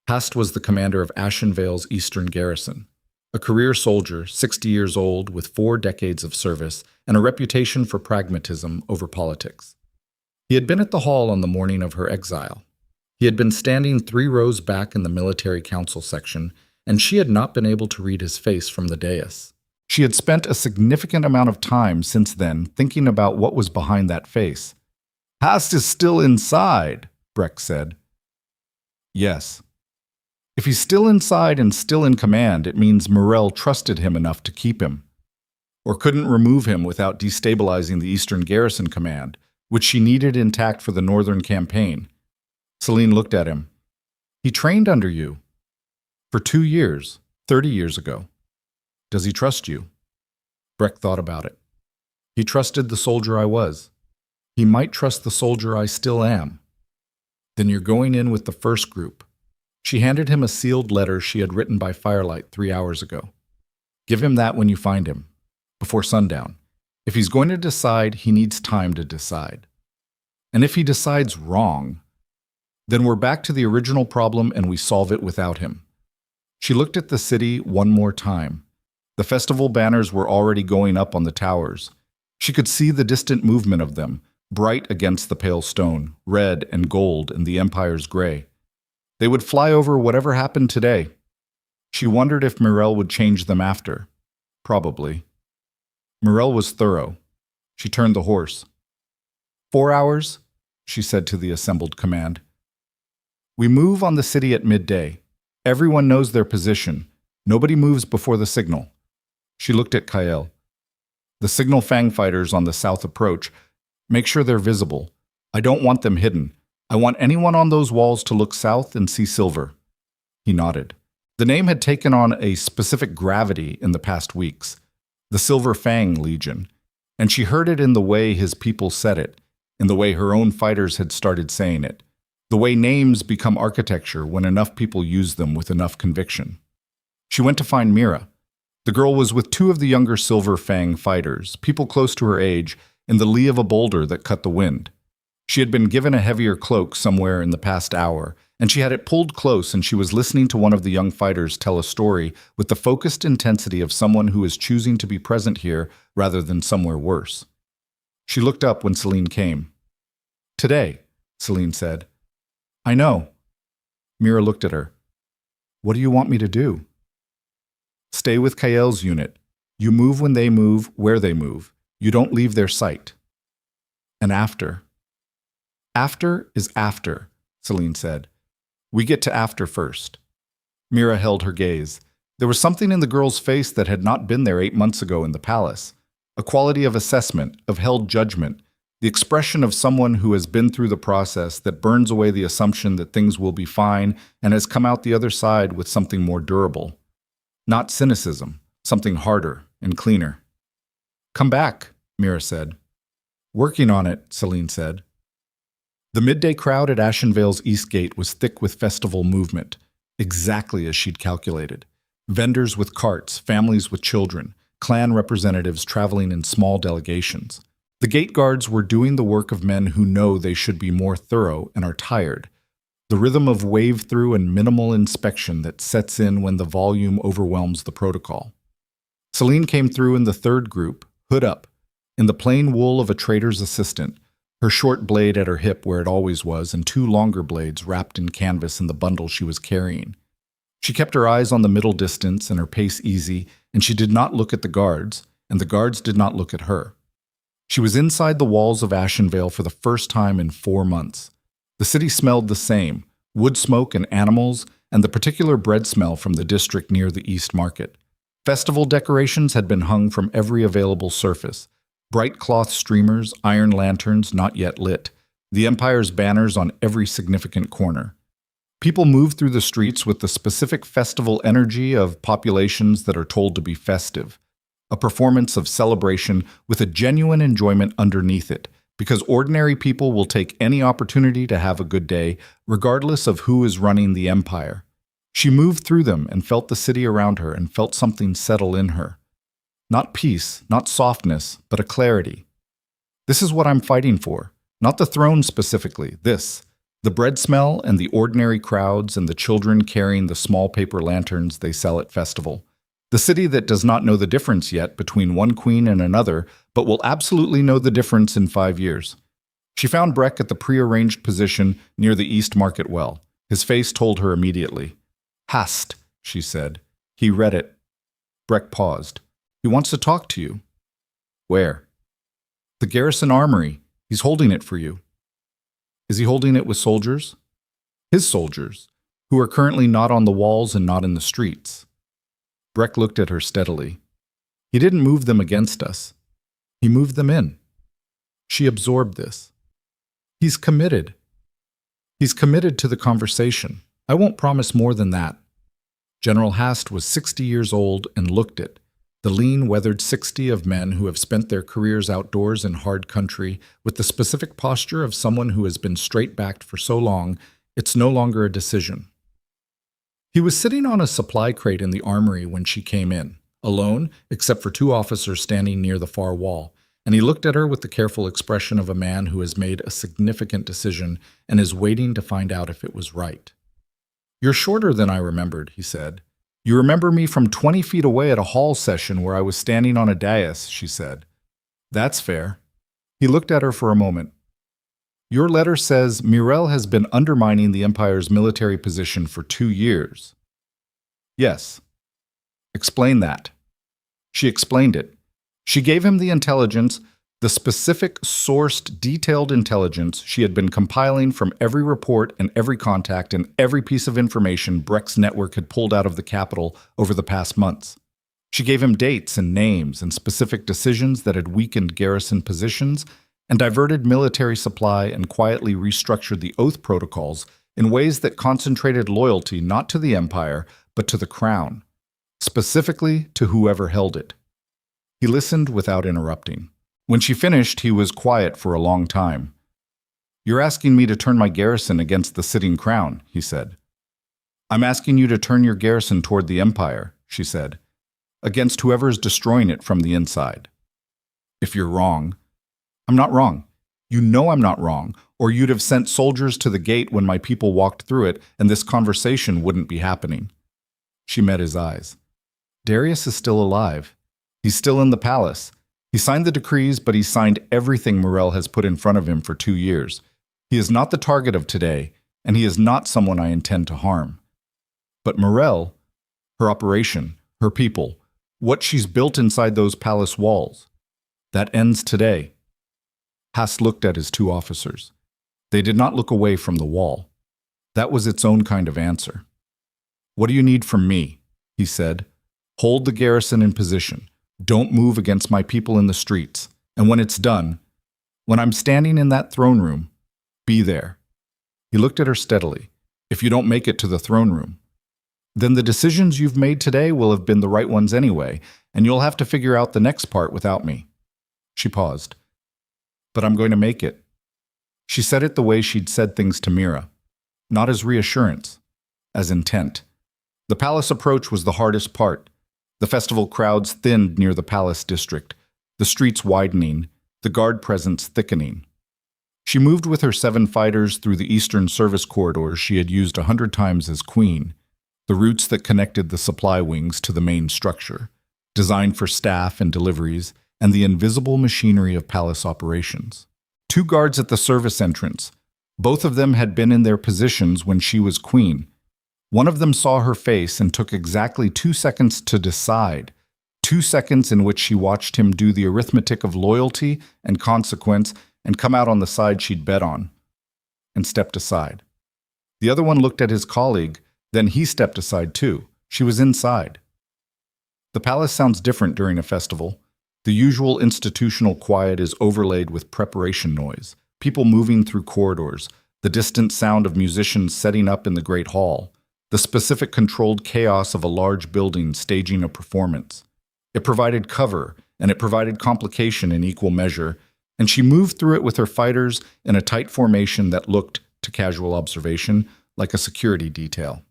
Hast was the commander of Ashenvale's eastern garrison, a career soldier, 60 years old, with 4 decades of service and a reputation for pragmatism over politics. He had been at the hall on the morning of her exile. He had been standing 3 rows back in the military council section, and she had not been able to read his face from the dais. She had spent a significant amount of time since then thinking about what was behind that face. Hast is still inside, Breck said. Yes. If he's still inside and still in command, it means Mirelle trusted him enough to keep him, or couldn't remove him without destabilizing the Eastern Garrison Command, which she needed intact for the Northern campaign. Selene looked at him. He trained under you. For 2 years, 30 years ago. Does he trust you? Breck thought about it. He trusted the soldier I was. He might trust the soldier I still am. Then you're going in with the first group. She handed him a sealed letter she had written by firelight 3 hours ago. Give him that when you find him, before sundown. If he's going to decide, he needs time to decide. And if he decides wrong, then we're back to the original problem and we solve it without him. She looked at the city one more time. The festival banners were already going up on the towers. She could see the distant movement of them, bright against the pale stone, red and gold in the Empire's gray. They would fly over whatever happened today. She wondered if Mirelle would change them after. Probably. Mirelle was thorough. She turned the horse. 4 hours, she said to the assembled command. We move on the city at midday. Everyone knows their position. Nobody moves before the signal. She looked at Kael. The signal Fang fighters on the south approach. Make sure they're visible. I don't want them hidden. I want anyone on those walls to look south and see silver. He nodded. The name had taken on a specific gravity in the past weeks. The Silver Fang Legion, and she heard it in the way his people said it, in the way her own fighters had started saying it, the way names become architecture when enough people use them with enough conviction. She went to find Mira. The girl was with 2 of the younger Silver Fang fighters, people close to her age, in the lee of a boulder that cut the wind. She had been given a heavier cloak somewhere in the past hour, and she had it pulled close, and she was listening to one of the young fighters tell a story with the focused intensity of someone who is choosing to be present here rather than somewhere worse. She looked up when Selene came. Today, Selene said. I know. Mira looked at her. What do you want me to do? Stay with Kael's unit. You move when they move, where they move. You don't leave their sight. And after. After is after, Selene said. We get to after first. Mira held her gaze. There was something in the girl's face that had not been there 8 months ago in the palace. A quality of assessment, of held judgment, the expression of someone who has been through the process that burns away the assumption that things will be fine and has come out the other side with something more durable. Not cynicism, something harder and cleaner. "Come back," Mira said. "Working on it," Selene said. The midday crowd at Ashenvale's East Gate was thick with festival movement, exactly as she'd calculated. Vendors with carts, families with children, clan representatives traveling in small delegations. The gate guards were doing the work of men who know they should be more thorough and are tired. The rhythm of wave-through and minimal inspection that sets in when the volume overwhelms the protocol. Selene came through in the third group, hood up, in the plain wool of a trader's assistant, her short blade at her hip where it always was, and two longer blades wrapped in canvas in the bundle she was carrying. She kept her eyes on the middle distance and her pace easy, and she did not look at the guards, and the guards did not look at her. She was inside the walls of Ashenvale for the first time in 4 months. The city smelled the same, wood smoke and animals, and the particular bread smell from the district near the East Market. Festival decorations had been hung from every available surface. Bright cloth streamers, iron lanterns not yet lit, the Empire's banners on every significant corner. People moved through the streets with the specific festival energy of populations that are told to be festive. A performance of celebration with a genuine enjoyment underneath it, because ordinary people will take any opportunity to have a good day, regardless of who is running the Empire. She moved through them and felt the city around her and felt something settle in her. Not peace, not softness, but a clarity. This is what I'm fighting for. Not the throne specifically, this. The bread smell and the ordinary crowds and the children carrying the small paper lanterns they sell at festival. The city that does not know the difference yet between one queen and another, but will absolutely know the difference in 5 years. She found Breck at the prearranged position near the East Market well. His face told her immediately. "Hast," she said. He read it. Breck paused. "He wants to talk to you." "Where?" "The garrison armory. He's holding it for you." "Is he holding it with soldiers?" "His soldiers, who are currently not on the walls and not in the streets." Breck looked at her steadily. "He didn't move them against us. He moved them in." She absorbed this. "He's committed. He's committed to the conversation. I won't promise more than that." General Hast was 60 years old and looked it. The lean, weathered 60 of men who have spent their careers outdoors in hard country, with the specific posture of someone who has been straight-backed for so long, it's no longer a decision. He was sitting on a supply crate in the armory when she came in, alone, except for 2 officers standing near the far wall, and he looked at her with the careful expression of a man who has made a significant decision and is waiting to find out if it was right. "You're shorter than I remembered," he said. "You remember me from 20 feet away at a hall session where I was standing on a dais," she said. "That's fair." He looked at her for a moment. "Your letter says Mirel has been undermining the Empire's military position for 2 years. "Yes." "Explain that." She explained it. She gave him the intelligence, the specific, sourced, detailed intelligence she had been compiling from every report and every contact and every piece of information Breck's network had pulled out of the capital over the past months. She gave him dates and names and specific decisions that had weakened garrison positions and diverted military supply and quietly restructured the oath protocols in ways that concentrated loyalty not to the Empire, but to the Crown, specifically to whoever held it. He listened without interrupting. When she finished, he was quiet for a long time. "You're asking me to turn my garrison against the sitting crown," he said. "I'm asking you to turn your garrison toward the Empire," she said, "against whoever's destroying it from the inside." "If you're wrong." "I'm not wrong. You know I'm not wrong, or you'd have sent soldiers to the gate when my people walked through it, and this conversation wouldn't be happening." She met his eyes. "Darius is still alive. He's still in the palace. He signed the decrees, but he signed everything Morel has put in front of him for 2 years. He is not the target of today, and he is not someone I intend to harm. But Morel, her operation, her people, what she's built inside those palace walls, that ends today." Hast looked at his 2 officers. They did not look away from the wall. That was its own kind of answer. "What do you need from me?" he said. "Hold the garrison in position. Don't move against my people in the streets. And when it's done, When I'm standing in that throne room, be there." He looked at her steadily. "If you don't make it to the throne room, then the decisions you've made today will have been the right ones anyway, and you'll have to figure out the next part without me." She paused. "But I'm going to make it." She said it the way she'd said things to Mira, not as reassurance, as intent. The palace approach was the hardest part. The festival crowds thinned near the palace district, the streets widening, the guard presence thickening. She moved with her 7 fighters through the eastern service corridors she had used 100 times as queen, the routes that connected the supply wings to the main structure, designed for staff and deliveries, and the invisible machinery of palace operations. 2 guards at the service entrance. Both of them had been in their positions when she was queen. One of them saw her face and took exactly 2 seconds to decide, 2 seconds in which she watched him do the arithmetic of loyalty and consequence and come out on the side she'd bet on, and stepped aside. The other one looked at his colleague, then he stepped aside too. She was inside. The palace sounds different during a festival. The usual institutional quiet is overlaid with preparation noise, people moving through corridors, the distant sound of musicians setting up in the great hall, the specific controlled chaos of a large building staging a performance. It provided cover, and it provided complication in equal measure, and she moved through it with her fighters in a tight formation that looked, to casual observation, like a security detail.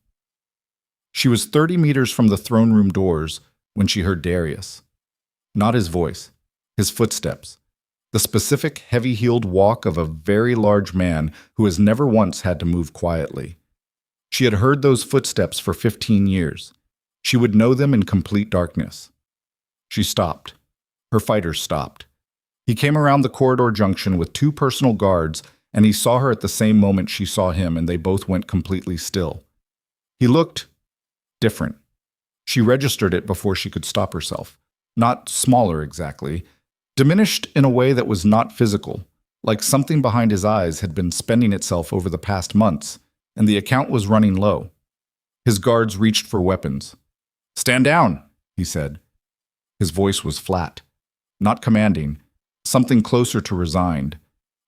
She was 30 meters from the throne room doors when she heard Darius. Not his voice, his footsteps. The specific, heavy-heeled walk of a very large man who has never once had to move quietly. She had heard those footsteps for 15 years. She would know them in complete darkness. She stopped. Her fighters stopped. He came around the corridor junction with 2 personal guards, and he saw her at the same moment she saw him, and they both went completely still. He looked different. She registered it before she could stop herself. Not smaller exactly, diminished in a way that was not physical, like something behind his eyes had been spending itself over the past months, and the account was running low. His guards reached for weapons. "Stand down," he said. His voice was flat, not commanding, something closer to resigned.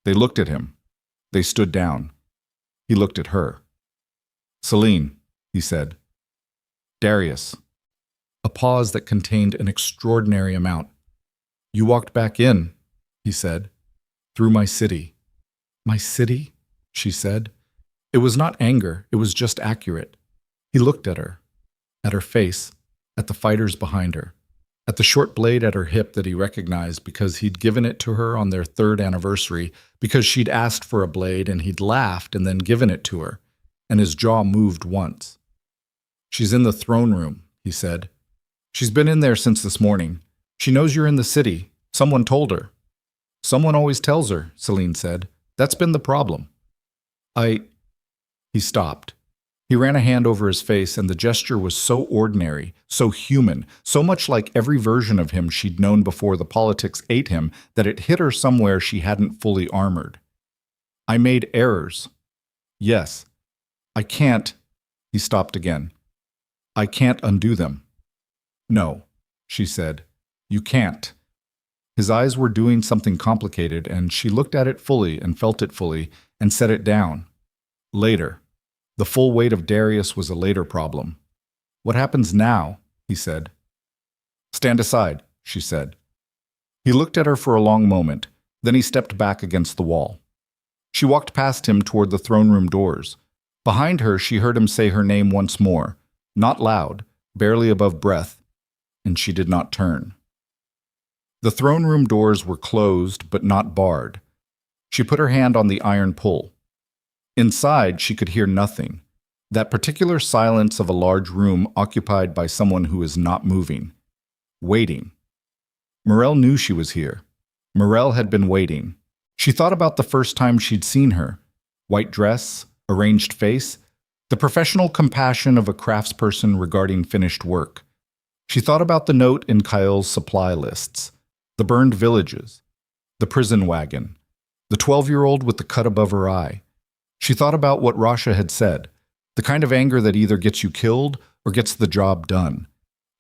They looked at him. They stood down. He looked at her. "Selene," he said. "Darius." A pause that contained an extraordinary amount. "You walked back in," he said, "through my city." "My city?" she said. It was not anger, it was just accurate. He looked at her face, at the fighters behind her, at the short blade at her hip that he recognized because he'd given it to her on their 3rd anniversary, because she'd asked for a blade and he'd laughed and then given it to her, and his jaw moved once. "She's in the throne room," he said. "She's been in there since this morning. She knows you're in the city. Someone told her." "Someone always tells her," Selene said. "That's been the problem." He stopped. He ran a hand over his face, and the gesture was so ordinary, so human, so much like every version of him she'd known before the politics ate him, that it hit her somewhere she hadn't fully armored. "I made errors." "Yes. I can't." He stopped again. "I can't undo them." "No," she said. "You can't." His eyes were doing something complicated, and she looked at it fully and felt it fully and set it down. Later. The full weight of Darius was a later problem. "What happens now?" he said. "Stand aside," she said. He looked at her for a long moment, then he stepped back against the wall. She walked past him toward the throne room doors. Behind her, she heard him say her name once more, not loud, barely above breath, and she did not turn. The throne room doors were closed but not barred. She put her hand on the iron pull. Inside, she could hear nothing. That particular silence of a large room occupied by someone who is not moving. Waiting. Morel knew she was here. Morel had been waiting. She thought about the first time she'd seen her. White dress, arranged face, the professional compassion of a craftsperson regarding finished work. She thought about the note in Kyle's supply lists, the burned villages, the prison wagon, the 12-year-old with the cut above her eye. She thought about what Rasha had said, the kind of anger that either gets you killed or gets the job done.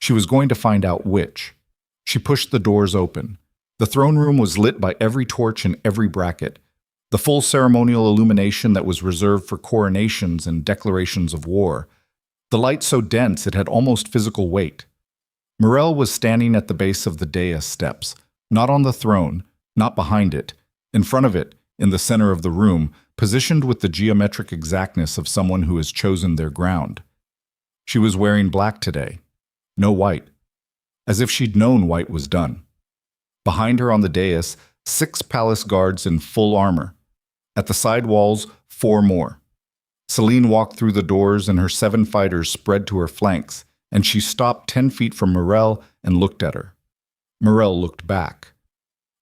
She was going to find out which. She pushed the doors open. The throne room was lit by every torch in every bracket, the full ceremonial illumination that was reserved for coronations and declarations of war. The light so dense it had almost physical weight. Morel was standing at the base of the dais steps, not on the throne, not behind it, in front of it, in the center of the room, positioned with the geometric exactness of someone who has chosen their ground. She was wearing black today, no white, as if she'd known white was done. Behind her on the dais, 6 palace guards in full armor. At the side walls, 4 more. Selene walked through the doors and her 7 fighters spread to her flanks, and she stopped 10 feet from Morel and looked at her. Morel looked back.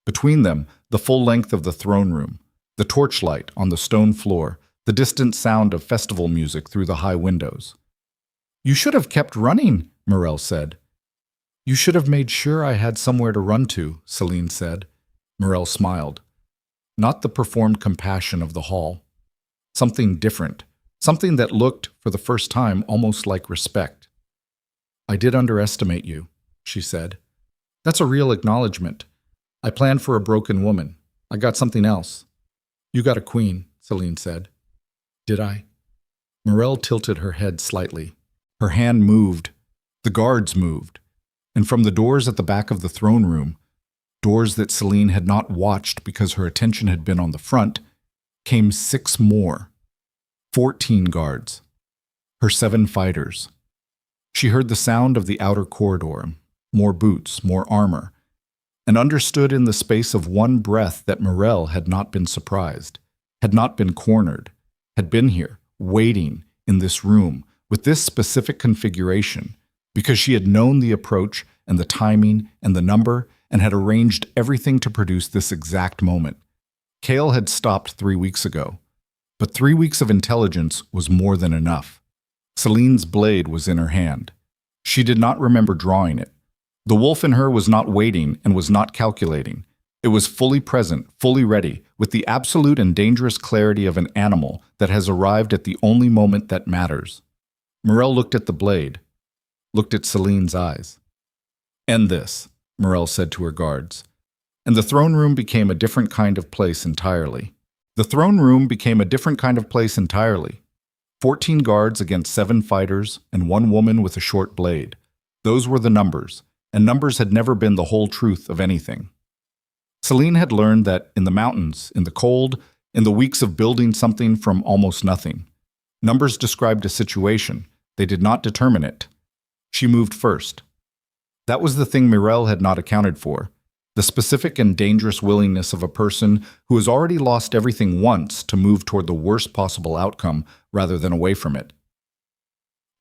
Between them, the full length of the throne room, the torchlight on the stone floor, the distant sound of festival music through the high windows. "You should have kept running," Morel said. "You should have made sure I had somewhere to run to," Selene said. Morel smiled. Not the performed compassion of the hall. Something different, something that looked, for the first time, almost like respect. "I did underestimate you," she said. "That's a real acknowledgement. I planned for a broken woman. I got something else." "You got a queen," Selene said. "Did I?" Morel tilted her head slightly. Her hand moved. The guards moved. And from the doors at the back of the throne room, doors that Selene had not watched because her attention had been on the front, came 6 more. 14 guards. Her 7 fighters. She heard the sound of the outer corridor, more boots, more armor, and understood in the space of one breath that Morel had not been surprised, had not been cornered, had been here, waiting in this room, with this specific configuration, because she had known the approach and the timing and the number and had arranged everything to produce this exact moment. Kale had stopped 3 weeks ago, but 3 weeks of intelligence was more than enough. Selene's blade was in her hand. She did not remember drawing it. The wolf in her was not waiting and was not calculating. It was fully present, fully ready, with the absolute and dangerous clarity of an animal that has arrived at the only moment that matters. Morel looked at the blade, looked at Selene's eyes. "End this," Morel said to her guards. And the throne room became a different kind of place entirely. The throne room became a different kind of place entirely. 14 guards against 7 fighters and 1 woman with a short blade. Those were the numbers, and numbers had never been the whole truth of anything. Selene had learned that in the mountains, in the cold, in the weeks of building something from almost nothing, numbers described a situation. They did not determine it. She moved first. That was the thing Morel had not accounted for, the specific and dangerous willingness of a person who has already lost everything once to move toward the worst possible outcome rather than away from it.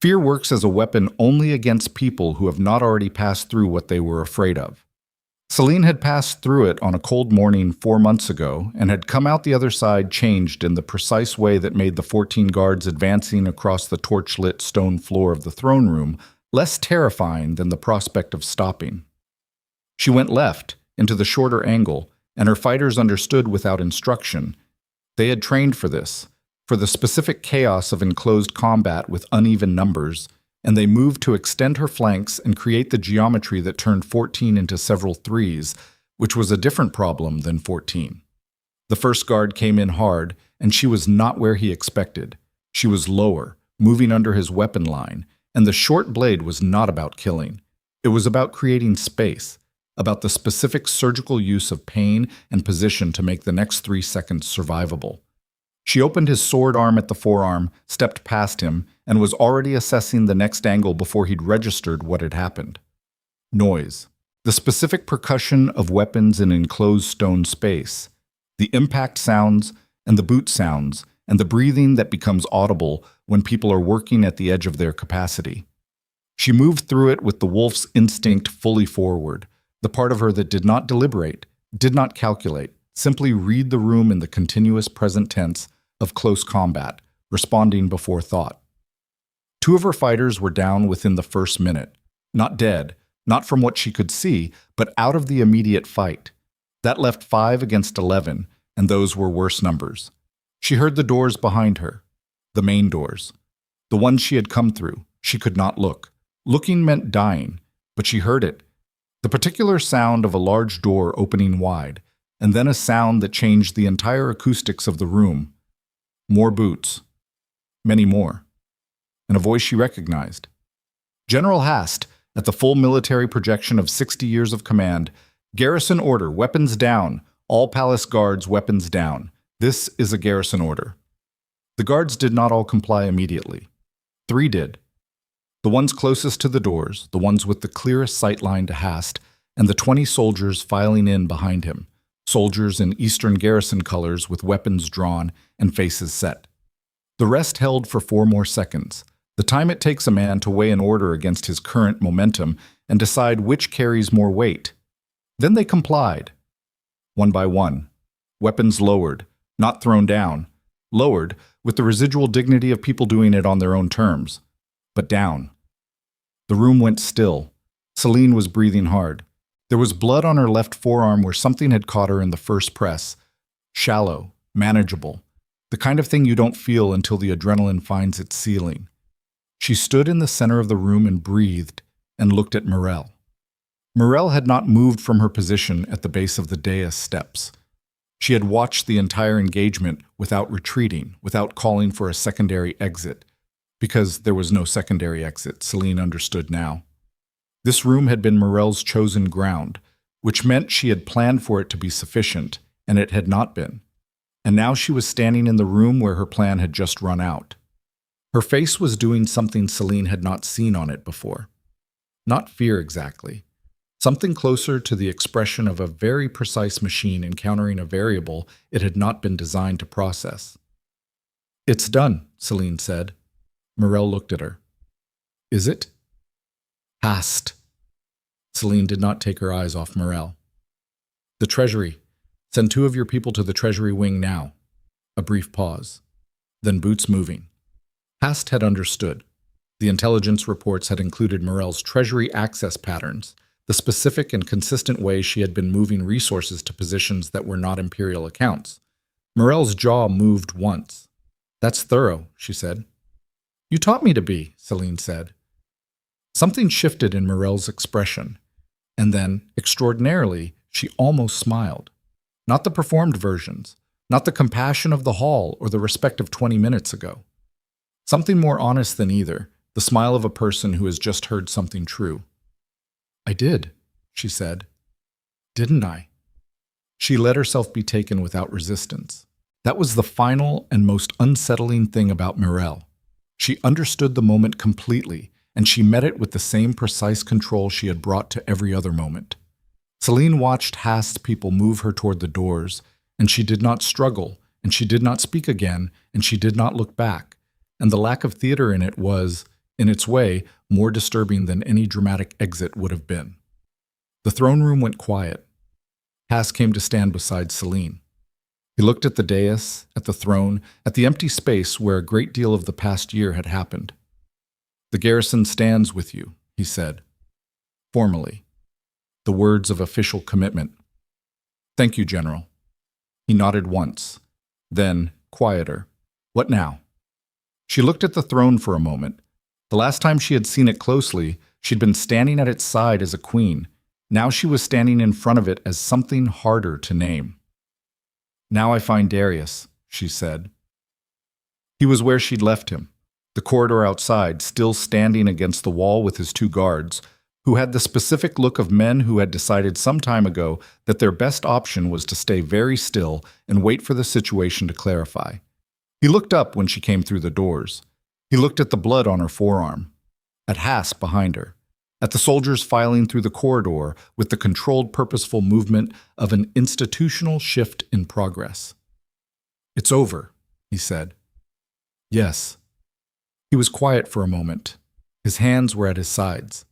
Fear works as a weapon only against people who have not already passed through what they were afraid of. Selene had passed through it on a cold morning 4 months ago and had come out the other side changed in the precise way that made the 14 guards advancing across the torch-lit stone floor of the throne room less terrifying than the prospect of stopping. She went left, into the shorter angle, and her fighters understood without instruction. They had trained for this, for the specific chaos of enclosed combat with uneven numbers, and they moved to extend her flanks and create the geometry that turned 14 into several 3s, which was a different problem than 14. The first guard came in hard, and she was not where he expected. She was lower, moving under his weapon line, and the short blade was not about killing. It was about creating space, about the specific surgical use of pain and position to make the next 3 seconds survivable. She opened his sword arm at the forearm, stepped past him, and was already assessing the next angle before he'd registered what had happened. Noise. The specific percussion of weapons in enclosed stone space. The impact sounds, and the boot sounds, and the breathing that becomes audible when people are working at the edge of their capacity. She moved through it with the wolf's instinct fully forward, the part of her that did not deliberate, did not calculate, simply read the room in the continuous present tense of close combat, responding before thought. 2 of her fighters were down within the first minute, not dead, not from what she could see, but out of the immediate fight. That left 5 against 11, and those were worse numbers. She heard the doors behind her, the main doors, the ones she had come through. She could not look. Looking meant dying, but she heard it. The particular sound of a large door opening wide, and then a sound that changed the entire acoustics of the room. More boots. Many more. And a voice she recognized. General Hast, at the full military projection of 60 years of command, garrison order, weapons down. All palace guards, weapons down. This is a garrison order. The guards did not all comply immediately. 3 did. The ones closest to the doors, the ones with the clearest sightline to Hast, and the 20 soldiers filing in behind him, soldiers in Eastern garrison colors with weapons drawn and faces set. The rest held for 4 more seconds, the time it takes a man to weigh an order against his current momentum and decide which carries more weight. Then they complied. One by one, weapons lowered, not thrown down, lowered with the residual dignity of people doing it on their own terms, but down. The room went still. Selene was breathing hard. There was blood on her left forearm where something had caught her in the first press. Shallow, manageable, the kind of thing you don't feel until the adrenaline finds its ceiling. She stood in the center of the room and breathed and looked at Morel. Morel had not moved from her position at the base of the dais steps. She had watched the entire engagement without retreating, without calling for a secondary exit. Because there was no secondary exit, Selene understood now. This room had been Morel's chosen ground, which meant she had planned for it to be sufficient, and it had not been. And now she was standing in the room where her plan had just run out. Her face was doing something Selene had not seen on it before. Not fear exactly. Something closer to the expression of a very precise machine encountering a variable it had not been designed to process. "It's done," Selene said. Morel looked at her. "Is it?" "Hast." Selene did not take her eyes off Morel. "The Treasury. Send 2 of your people to the Treasury wing now." A brief pause. Then boots moving. Hast had understood. The intelligence reports had included Morel's Treasury access patterns, the specific and consistent way she had been moving resources to positions that were not Imperial accounts. Morel's jaw moved once. "That's thorough," she said. "You taught me to be," Selene said. Something shifted in Morel's expression, and then, extraordinarily, she almost smiled. Not the performed versions, not the compassion of the hall or the respect of 20 minutes ago. Something more honest than either, the smile of a person who has just heard something true. "I did," she said. "Didn't I?" She let herself be taken without resistance. That was the final and most unsettling thing about Morel. She understood the moment completely, and she met it with the same precise control she had brought to every other moment. Selene watched Hast's people move her toward the doors, and she did not struggle, and she did not speak again, and she did not look back, and the lack of theater in it was, in its way, more disturbing than any dramatic exit would have been. The throne room went quiet. Hast came to stand beside Selene. He looked at the dais, at the throne, at the empty space where a great deal of the past year had happened. "The garrison stands with you," he said. Formally. The words of official commitment. "Thank you, General." He nodded once. Then, quieter. "What now?" She looked at the throne for a moment. The last time she had seen it closely, she'd been standing at its side as a queen. Now she was standing in front of it as something harder to name. "Now I find Darius," she said. He was where she'd left him, the corridor outside, still standing against the wall with his 2 guards, who had the specific look of men who had decided some time ago that their best option was to stay very still and wait for the situation to clarify. He looked up when she came through the doors. He looked at the blood on her forearm, at Hast behind her, at the soldiers filing through the corridor with the controlled, purposeful movement of an institutional shift in progress. "It's over," he said. "Yes." He was quiet for a moment. His hands were at his sides.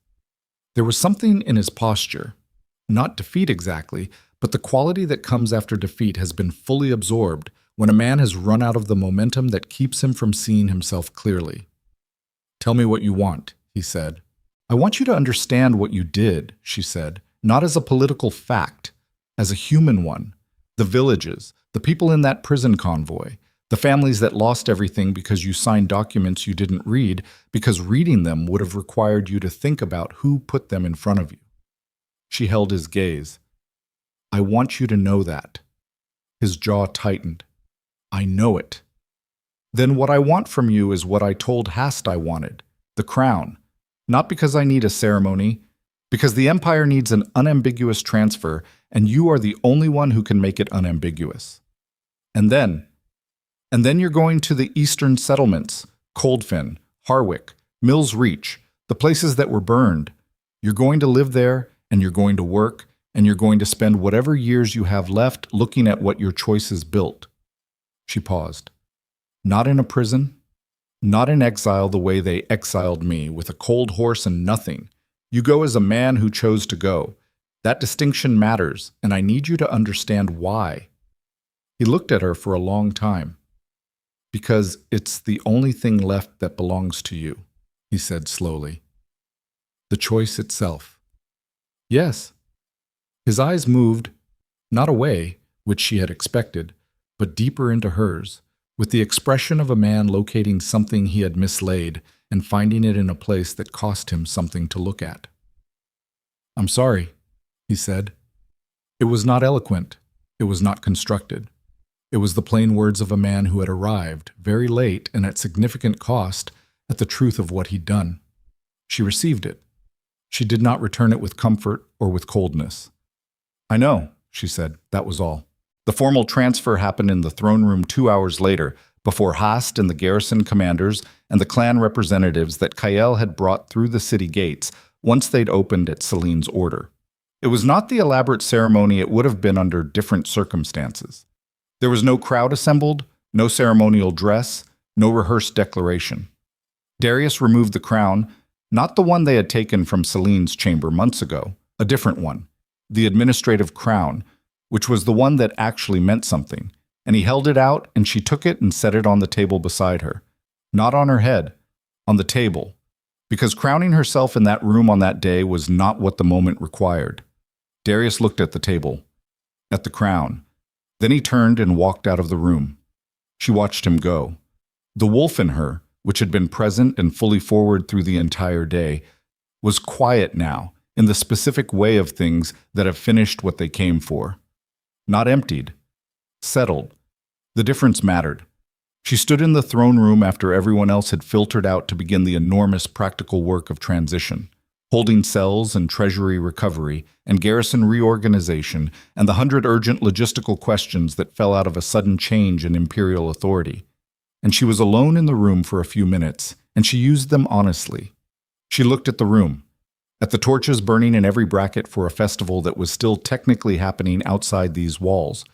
There was something in his posture, not defeat exactly, but the quality that comes after defeat has been fully absorbed when a man has run out of the momentum that keeps him from seeing himself clearly. "Tell me what you want," he said. "I want you to understand what you did," she said, "not as a political fact, as a human one. The villages, the people in that prison convoy, the families that lost everything because you signed documents you didn't read, because reading them would have required you to think about who put them in front of you. She held his gaze. I want you to know that. His jaw tightened. I know it. Then what I want from you is what I told Hast I wanted, the crown. Not because I need a ceremony, because the Empire needs an unambiguous transfer, and you are the only one who can make it unambiguous. And then you're going to the eastern settlements, Coldfin, Harwick, Mills Reach, the places that were burned. You're going to live there, and you're going to work, and you're going to spend whatever years you have left looking at what your choices built. She paused. Not in a prison, not in exile the way they exiled me, with a cold horse and nothing. You go as a man who chose to go. That distinction matters, and I need you to understand why. He looked at her for a long time. Because it's the only thing left that belongs to you, he said slowly. The choice itself. Yes. His eyes moved, not away, which she had expected, but deeper into hers, with the expression of a man locating something he had mislaid and finding it in a place that cost him something to look at. I'm sorry, he said. It was not eloquent. It was not constructed. It was the plain words of a man who had arrived, very late and at significant cost, at the truth of what he'd done. She received it. She did not return it with comfort or with coldness. I know, she said, that was all. The formal transfer happened in the throne room 2 hours later, before Hast and the garrison commanders and the clan representatives that Kael had brought through the city gates once they'd opened at Selene's order. It was not the elaborate ceremony it would have been under different circumstances. There was no crowd assembled, no ceremonial dress, no rehearsed declaration. Darius removed the crown, not the one they had taken from Selene's chamber months ago, a different one, the administrative crown, which was the one that actually meant something, and he held it out and she took it and set it on the table beside her. Not on her head, on the table, because crowning herself in that room on that day was not what the moment required. Darius looked at the table, at the crown. Then he turned and walked out of the room. She watched him go. The wolf in her, which had been present and fully forward through the entire day, was quiet now, in the specific way of things that have finished what they came for. Not emptied. Settled. The difference mattered. She stood in the throne room after everyone else had filtered out to begin the enormous practical work of transition, holding cells and treasury recovery and garrison reorganization and the 100 urgent logistical questions that fell out of a sudden change in imperial authority. And she was alone in the room for a few minutes, and she used them honestly. She looked at the room, at the torches burning in every bracket for a festival that was still technically happening outside these walls,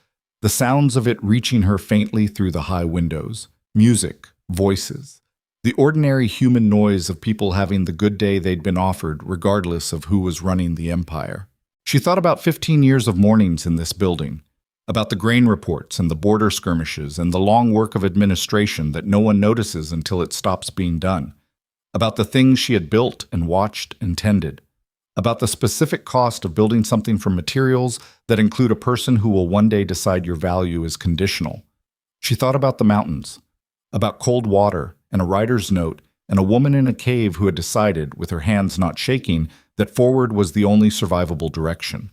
the sounds of it reaching her faintly through the high windows, music, voices, the ordinary human noise of people having the good day they'd been offered regardless of who was running the empire. She thought about 15 years of mornings in this building, about the grain reports and the border skirmishes and the long work of administration that no one notices until it stops being done, about the things she had built and watched and tended, about the specific cost of building something from materials that include a person who will one day decide your value is conditional. She thought about the mountains, about cold water and a writer's note and a woman in a cave who had decided, with her hands not shaking, that forward was the only survivable direction.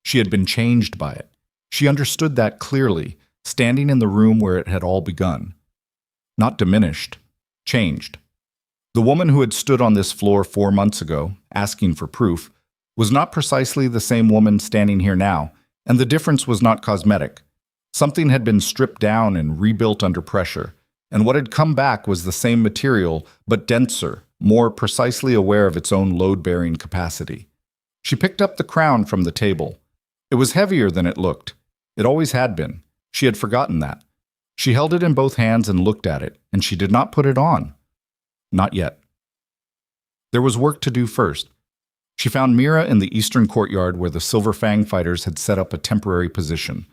She had been changed by it. She understood that clearly, standing in the room where it had all begun. Not diminished, changed. The woman who had stood on this floor 4 months ago, asking for proof, was not precisely the same woman standing here now, and the difference was not cosmetic. Something had been stripped down and rebuilt under pressure, and what had come back was the same material, but denser, more precisely aware of its own load-bearing capacity. She picked up the crown from the table. It was heavier than it looked. It always had been. She had forgotten that. She held it in both hands and looked at it, and she did not put it on. Not yet. There was work to do first. She found Mira in the eastern courtyard where the Silver Fang fighters had set up a temporary position.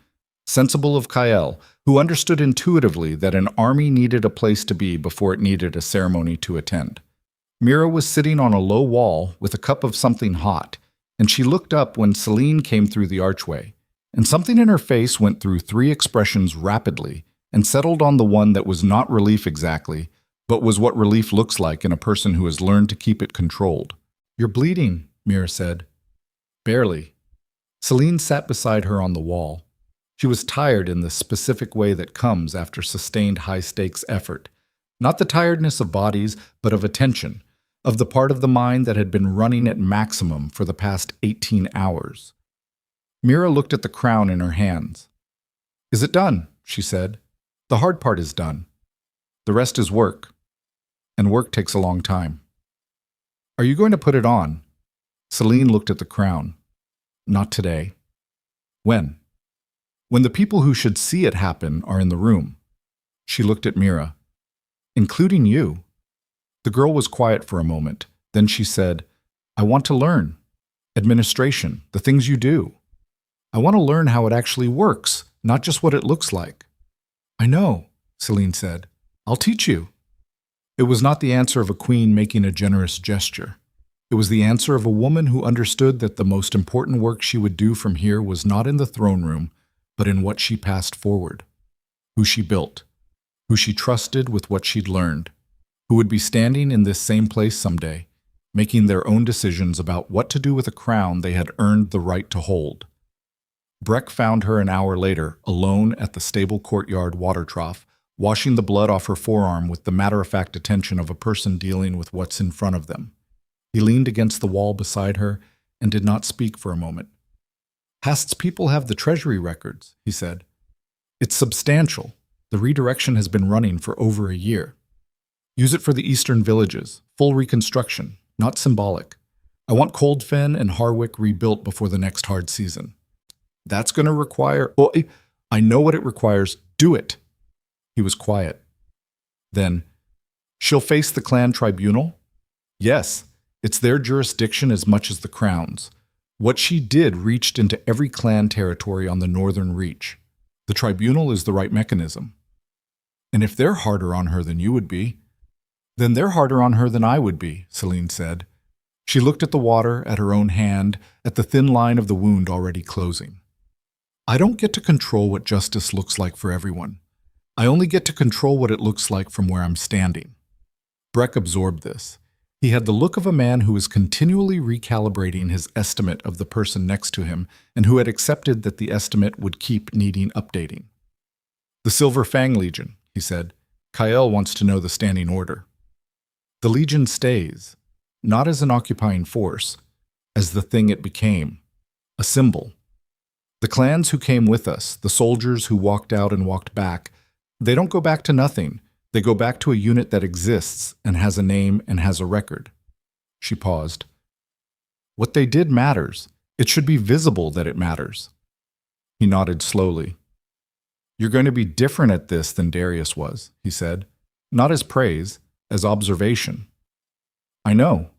Sensible of Kael, who understood intuitively that an army needed a place to be before it needed a ceremony to attend. Mira was sitting on a low wall with a cup of something hot, and she looked up when Selene came through the archway, and something in her face went through 3 expressions rapidly and settled on the one that was not relief exactly, but was what relief looks like in a person who has learned to keep it controlled. "You're bleeding," Mira said. Barely. Selene sat beside her on the wall. She was tired in the specific way that comes after sustained high-stakes effort. Not the tiredness of bodies, but of attention, of the part of the mind that had been running at maximum for the past 18 hours. Mira looked at the crown in her hands. "Is it done?" she said. "The hard part is done. The rest is work. And work takes a long time." "Are you going to put it on?" Selene looked at the crown. "Not today." "When?" "When the people who should see it happen are in the room." She looked at Mira. "Including you." The girl was quiet for a moment. Then she said, "I want to learn. Administration, the things you do. I want to learn how it actually works, not just what it looks like." "I know," Selene said. "I'll teach you." It was not the answer of a queen making a generous gesture. It was the answer of a woman who understood that the most important work she would do from here was not in the throne room, but in what she passed forward, who she built, who she trusted with what she'd learned, who would be standing in this same place someday, making their own decisions about what to do with a crown they had earned the right to hold. Breck found her an hour later, alone at the stable courtyard water trough, washing the blood off her forearm with the matter-of-fact attention of a person dealing with what's in front of them. He leaned against the wall beside her and did not speak for a moment. "Hast's people have the treasury records," he said. "It's substantial. The redirection has been running for over a year. Use it for the eastern villages, full reconstruction, not symbolic. I want Coldfen and Harwick rebuilt before the next hard season. That's going to require— Oh, I know what it requires. Do it." He was quiet. Then, "She'll face the clan tribunal?" "Yes, it's their jurisdiction as much as the crown's. What she did reached into every clan territory on the northern reach. The tribunal is the right mechanism." "And if they're harder on her than you would be?" "Then they're harder on her than I would be," Selene said. She looked at the water, at her own hand, at the thin line of the wound already closing. "I don't get to control what justice looks like for everyone. I only get to control what it looks like from where I'm standing." Breck absorbed this. He had the look of a man who was continually recalibrating his estimate of the person next to him and who had accepted that the estimate would keep needing updating. "The Silver Fang Legion," he said. "Kael wants to know the standing order." "The Legion stays, not as an occupying force, as the thing it became, a symbol. The clans who came with us, the soldiers who walked out and walked back, they don't go back to nothing. They go back to a unit that exists and has a name and has a record." She paused. "What they did matters. It should be visible that it matters." He nodded slowly. "You're going to be different at this than Darius was," he said. "Not as praise, as observation." "I know.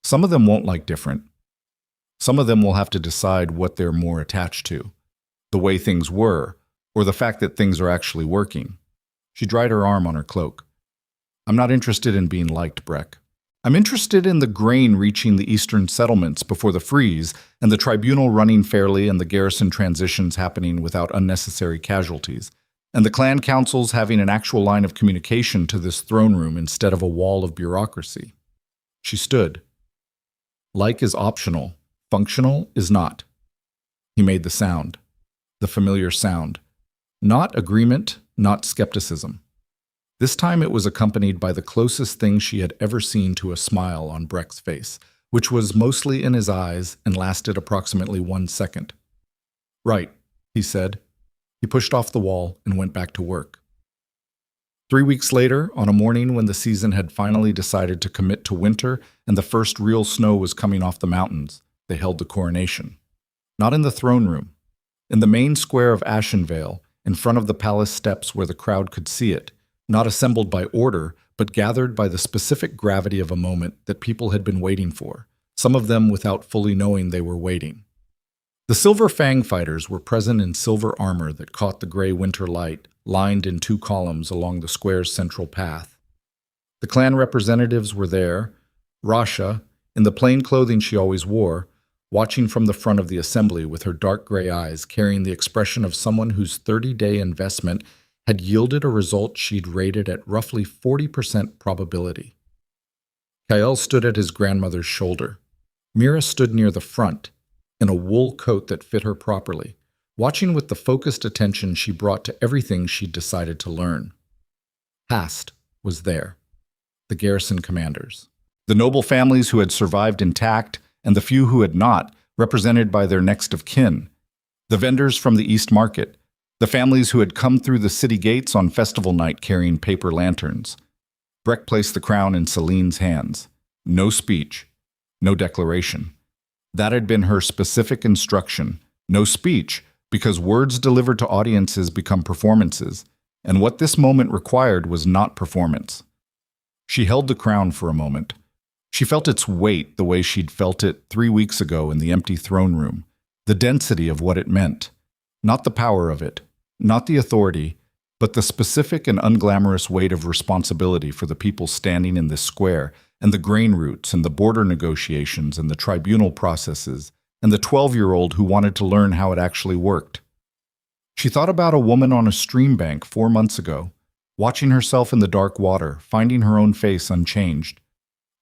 Some of them won't like different. Some of them will have to decide what they're more attached to, the way things were, or the fact that things are actually working." She dried her arm on her cloak. "I'm not interested in being liked, Breck. I'm interested in the grain reaching the eastern settlements before the freeze, and the tribunal running fairly and the garrison transitions happening without unnecessary casualties, and the clan councils having an actual line of communication to this throne room instead of a wall of bureaucracy." She stood. "Like is optional. Functional is not." He made the sound. The familiar sound. Not agreement, not skepticism. This time it was accompanied by the closest thing she had ever seen to a smile on Breck's face, which was mostly in his eyes and lasted approximately 1 second. "Right," he said. He pushed off the wall and went back to work. 3 weeks later, on a morning when the season had finally decided to commit to winter and the first real snow was coming off the mountains, they held the coronation. Not in the throne room. In the main square of Ashenvale, in front of the palace steps where the crowd could see it, not assembled by order, but gathered by the specific gravity of a moment that people had been waiting for, some of them without fully knowing they were waiting. The Silver Fang fighters were present in silver armor that caught the gray winter light, lined in 2 columns along the square's central path. The clan representatives were there, Rasha, in the plain clothing she always wore, watching from the front of the assembly with her dark gray eyes carrying the expression of someone whose 30-day investment had yielded a result she'd rated at roughly 40% probability. Kael stood at his grandmother's shoulder. Mira stood near the front, in a wool coat that fit her properly, watching with the focused attention she brought to everything she'd decided to learn. Past was there. The garrison commanders. The noble families who had survived intact, and the few who had not, represented by their next of kin. The vendors from the East Market. The families who had come through the city gates on festival night carrying paper lanterns. Breck placed the crown in Selene's hands. No speech. No declaration. That had been her specific instruction. No speech, because words delivered to audiences become performances, and what this moment required was not performance. She held the crown for a moment. She felt its weight the way she'd felt it 3 weeks ago in the empty throne room, the density of what it meant. Not the power of it, not the authority, but the specific and unglamorous weight of responsibility for the people standing in this square, and the grain routes, and the border negotiations, and the tribunal processes, and the 12-year-old who wanted to learn how it actually worked. She thought about a woman on a stream bank 4 months ago, watching herself in the dark water, finding her own face unchanged.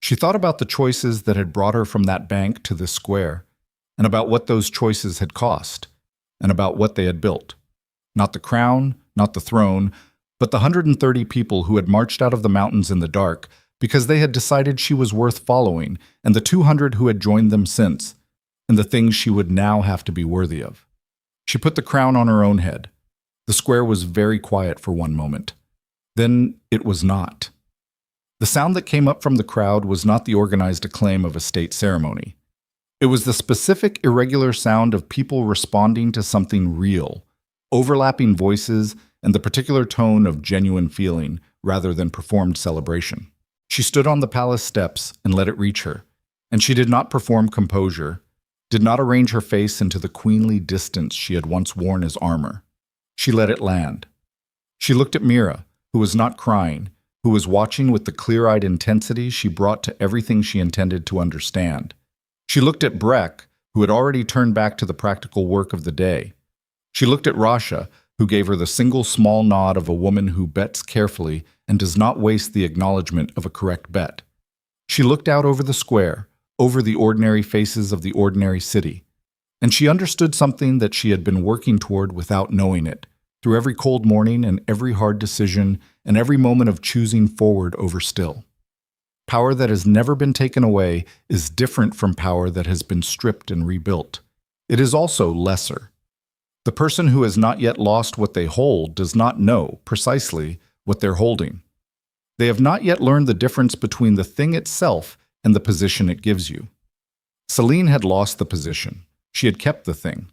She thought about the choices that had brought her from that bank to this square, and about what those choices had cost, and about what they had built. Not the crown, not the throne, but the 130 people who had marched out of the mountains in the dark because they had decided she was worth following, and the 200 who had joined them since, and the things she would now have to be worthy of. She put the crown on her own head. The square was very quiet for one moment. Then it was not. The sound that came up from the crowd was not the organized acclaim of a state ceremony. It was the specific, irregular sound of people responding to something real, overlapping voices, and the particular tone of genuine feeling rather than performed celebration. She stood on the palace steps and let it reach her, and she did not perform composure, did not arrange her face into the queenly distance she had once worn as armor. She let it land. She looked at Mira, who was not crying, who was watching with the clear-eyed intensity she brought to everything she intended to understand. She looked at Breck, who had already turned back to the practical work of the day. She looked at Rasha, who gave her the single small nod of a woman who bets carefully and does not waste the acknowledgement of a correct bet. She looked out over the square, over the ordinary faces of the ordinary city, and she understood something that she had been working toward without knowing it, through every cold morning and every hard decision and every moment of choosing forward over still. Power that has never been taken away is different from power that has been stripped and rebuilt. It is also lesser. The person who has not yet lost what they hold does not know, precisely, what they're holding. They have not yet learned the difference between the thing itself and the position it gives you. Selene had lost the position. She had kept the thing.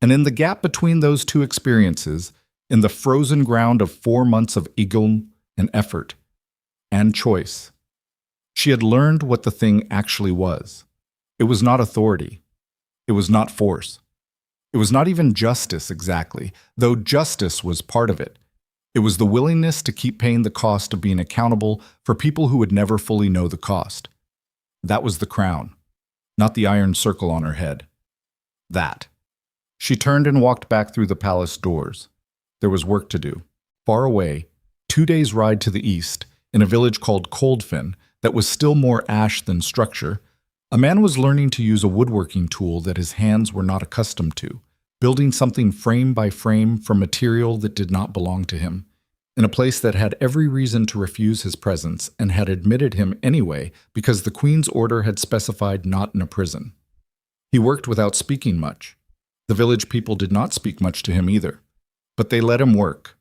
And in the gap between those two experiences, in the frozen ground of 4 months of exiled and effort and choice, she had learned what the thing actually was. It was not authority. It was not force. It was not even justice exactly, though justice was part of it. It was the willingness to keep paying the cost of being accountable for people who would never fully know the cost. That was the crown, not the iron circle on her head. That. She turned and walked back through the palace doors. There was work to do. Far away, 2 days' ride to the east, in a village called Coldfin that was still more ash than structure, a man was learning to use a woodworking tool that his hands were not accustomed to, building something frame by frame from material that did not belong to him, in a place that had every reason to refuse his presence and had admitted him anyway because the Queen's order had specified not in a prison. He worked without speaking much. The village people did not speak much to him either, but they let him work.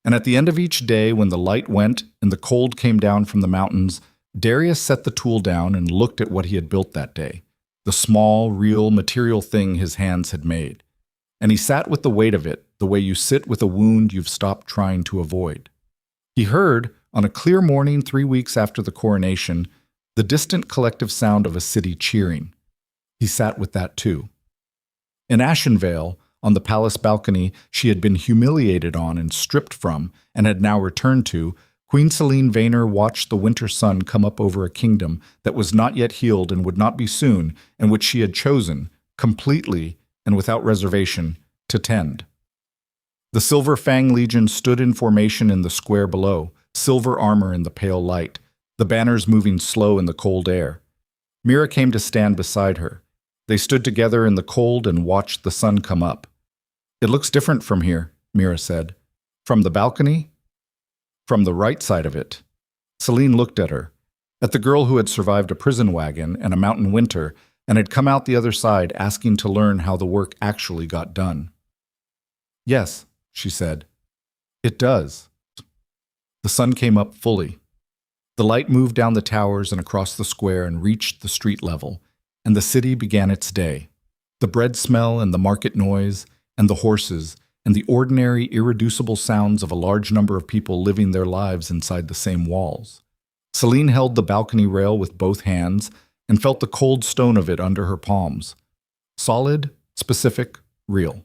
And at the end of each day, when the light went and the cold came down from the mountains, Darius set the tool down and looked at what he had built that day, the small, real, material thing his hands had made. And he sat with the weight of it, the way you sit with a wound you've stopped trying to avoid. He heard, on a clear morning 3 weeks after the coronation, the distant collective sound of a city cheering. He sat with that too. In Ashenvale, on the palace balcony she had been humiliated on and stripped from, and had now returned to, Queen Selene Vayner watched the winter sun come up over a kingdom that was not yet healed and would not be soon, and which she had chosen, completely and without reservation, to tend. The Silver Fang Legion stood in formation in the square below, silver armor in the pale light, the banners moving slow in the cold air. Mira came to stand beside her. They stood together in the cold and watched the sun come up. "It looks different from here," Mira said. "From the balcony?" "From the right side of it." Selene looked at her, at the girl who had survived a prison wagon and a mountain winter and had come out the other side asking to learn how the work actually got done. "Yes," she said. "It does." The sun came up fully. The light moved down the towers and across the square and reached the street level, and the city began its day. The bread smell and the market noise and the horses and the ordinary, irreducible sounds of a large number of people living their lives inside the same walls. Selene held the balcony rail with both hands and felt the cold stone of it under her palms. Solid, specific, real.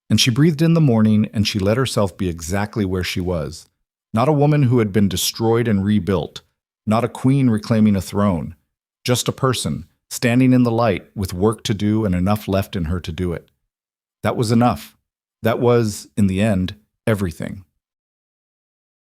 And she breathed in the morning and she let herself be exactly where she was. Not a woman who had been destroyed and rebuilt, not a queen reclaiming a throne, just a person, standing in the light with work to do and enough left in her to do it. That was enough. That was, in the end, everything.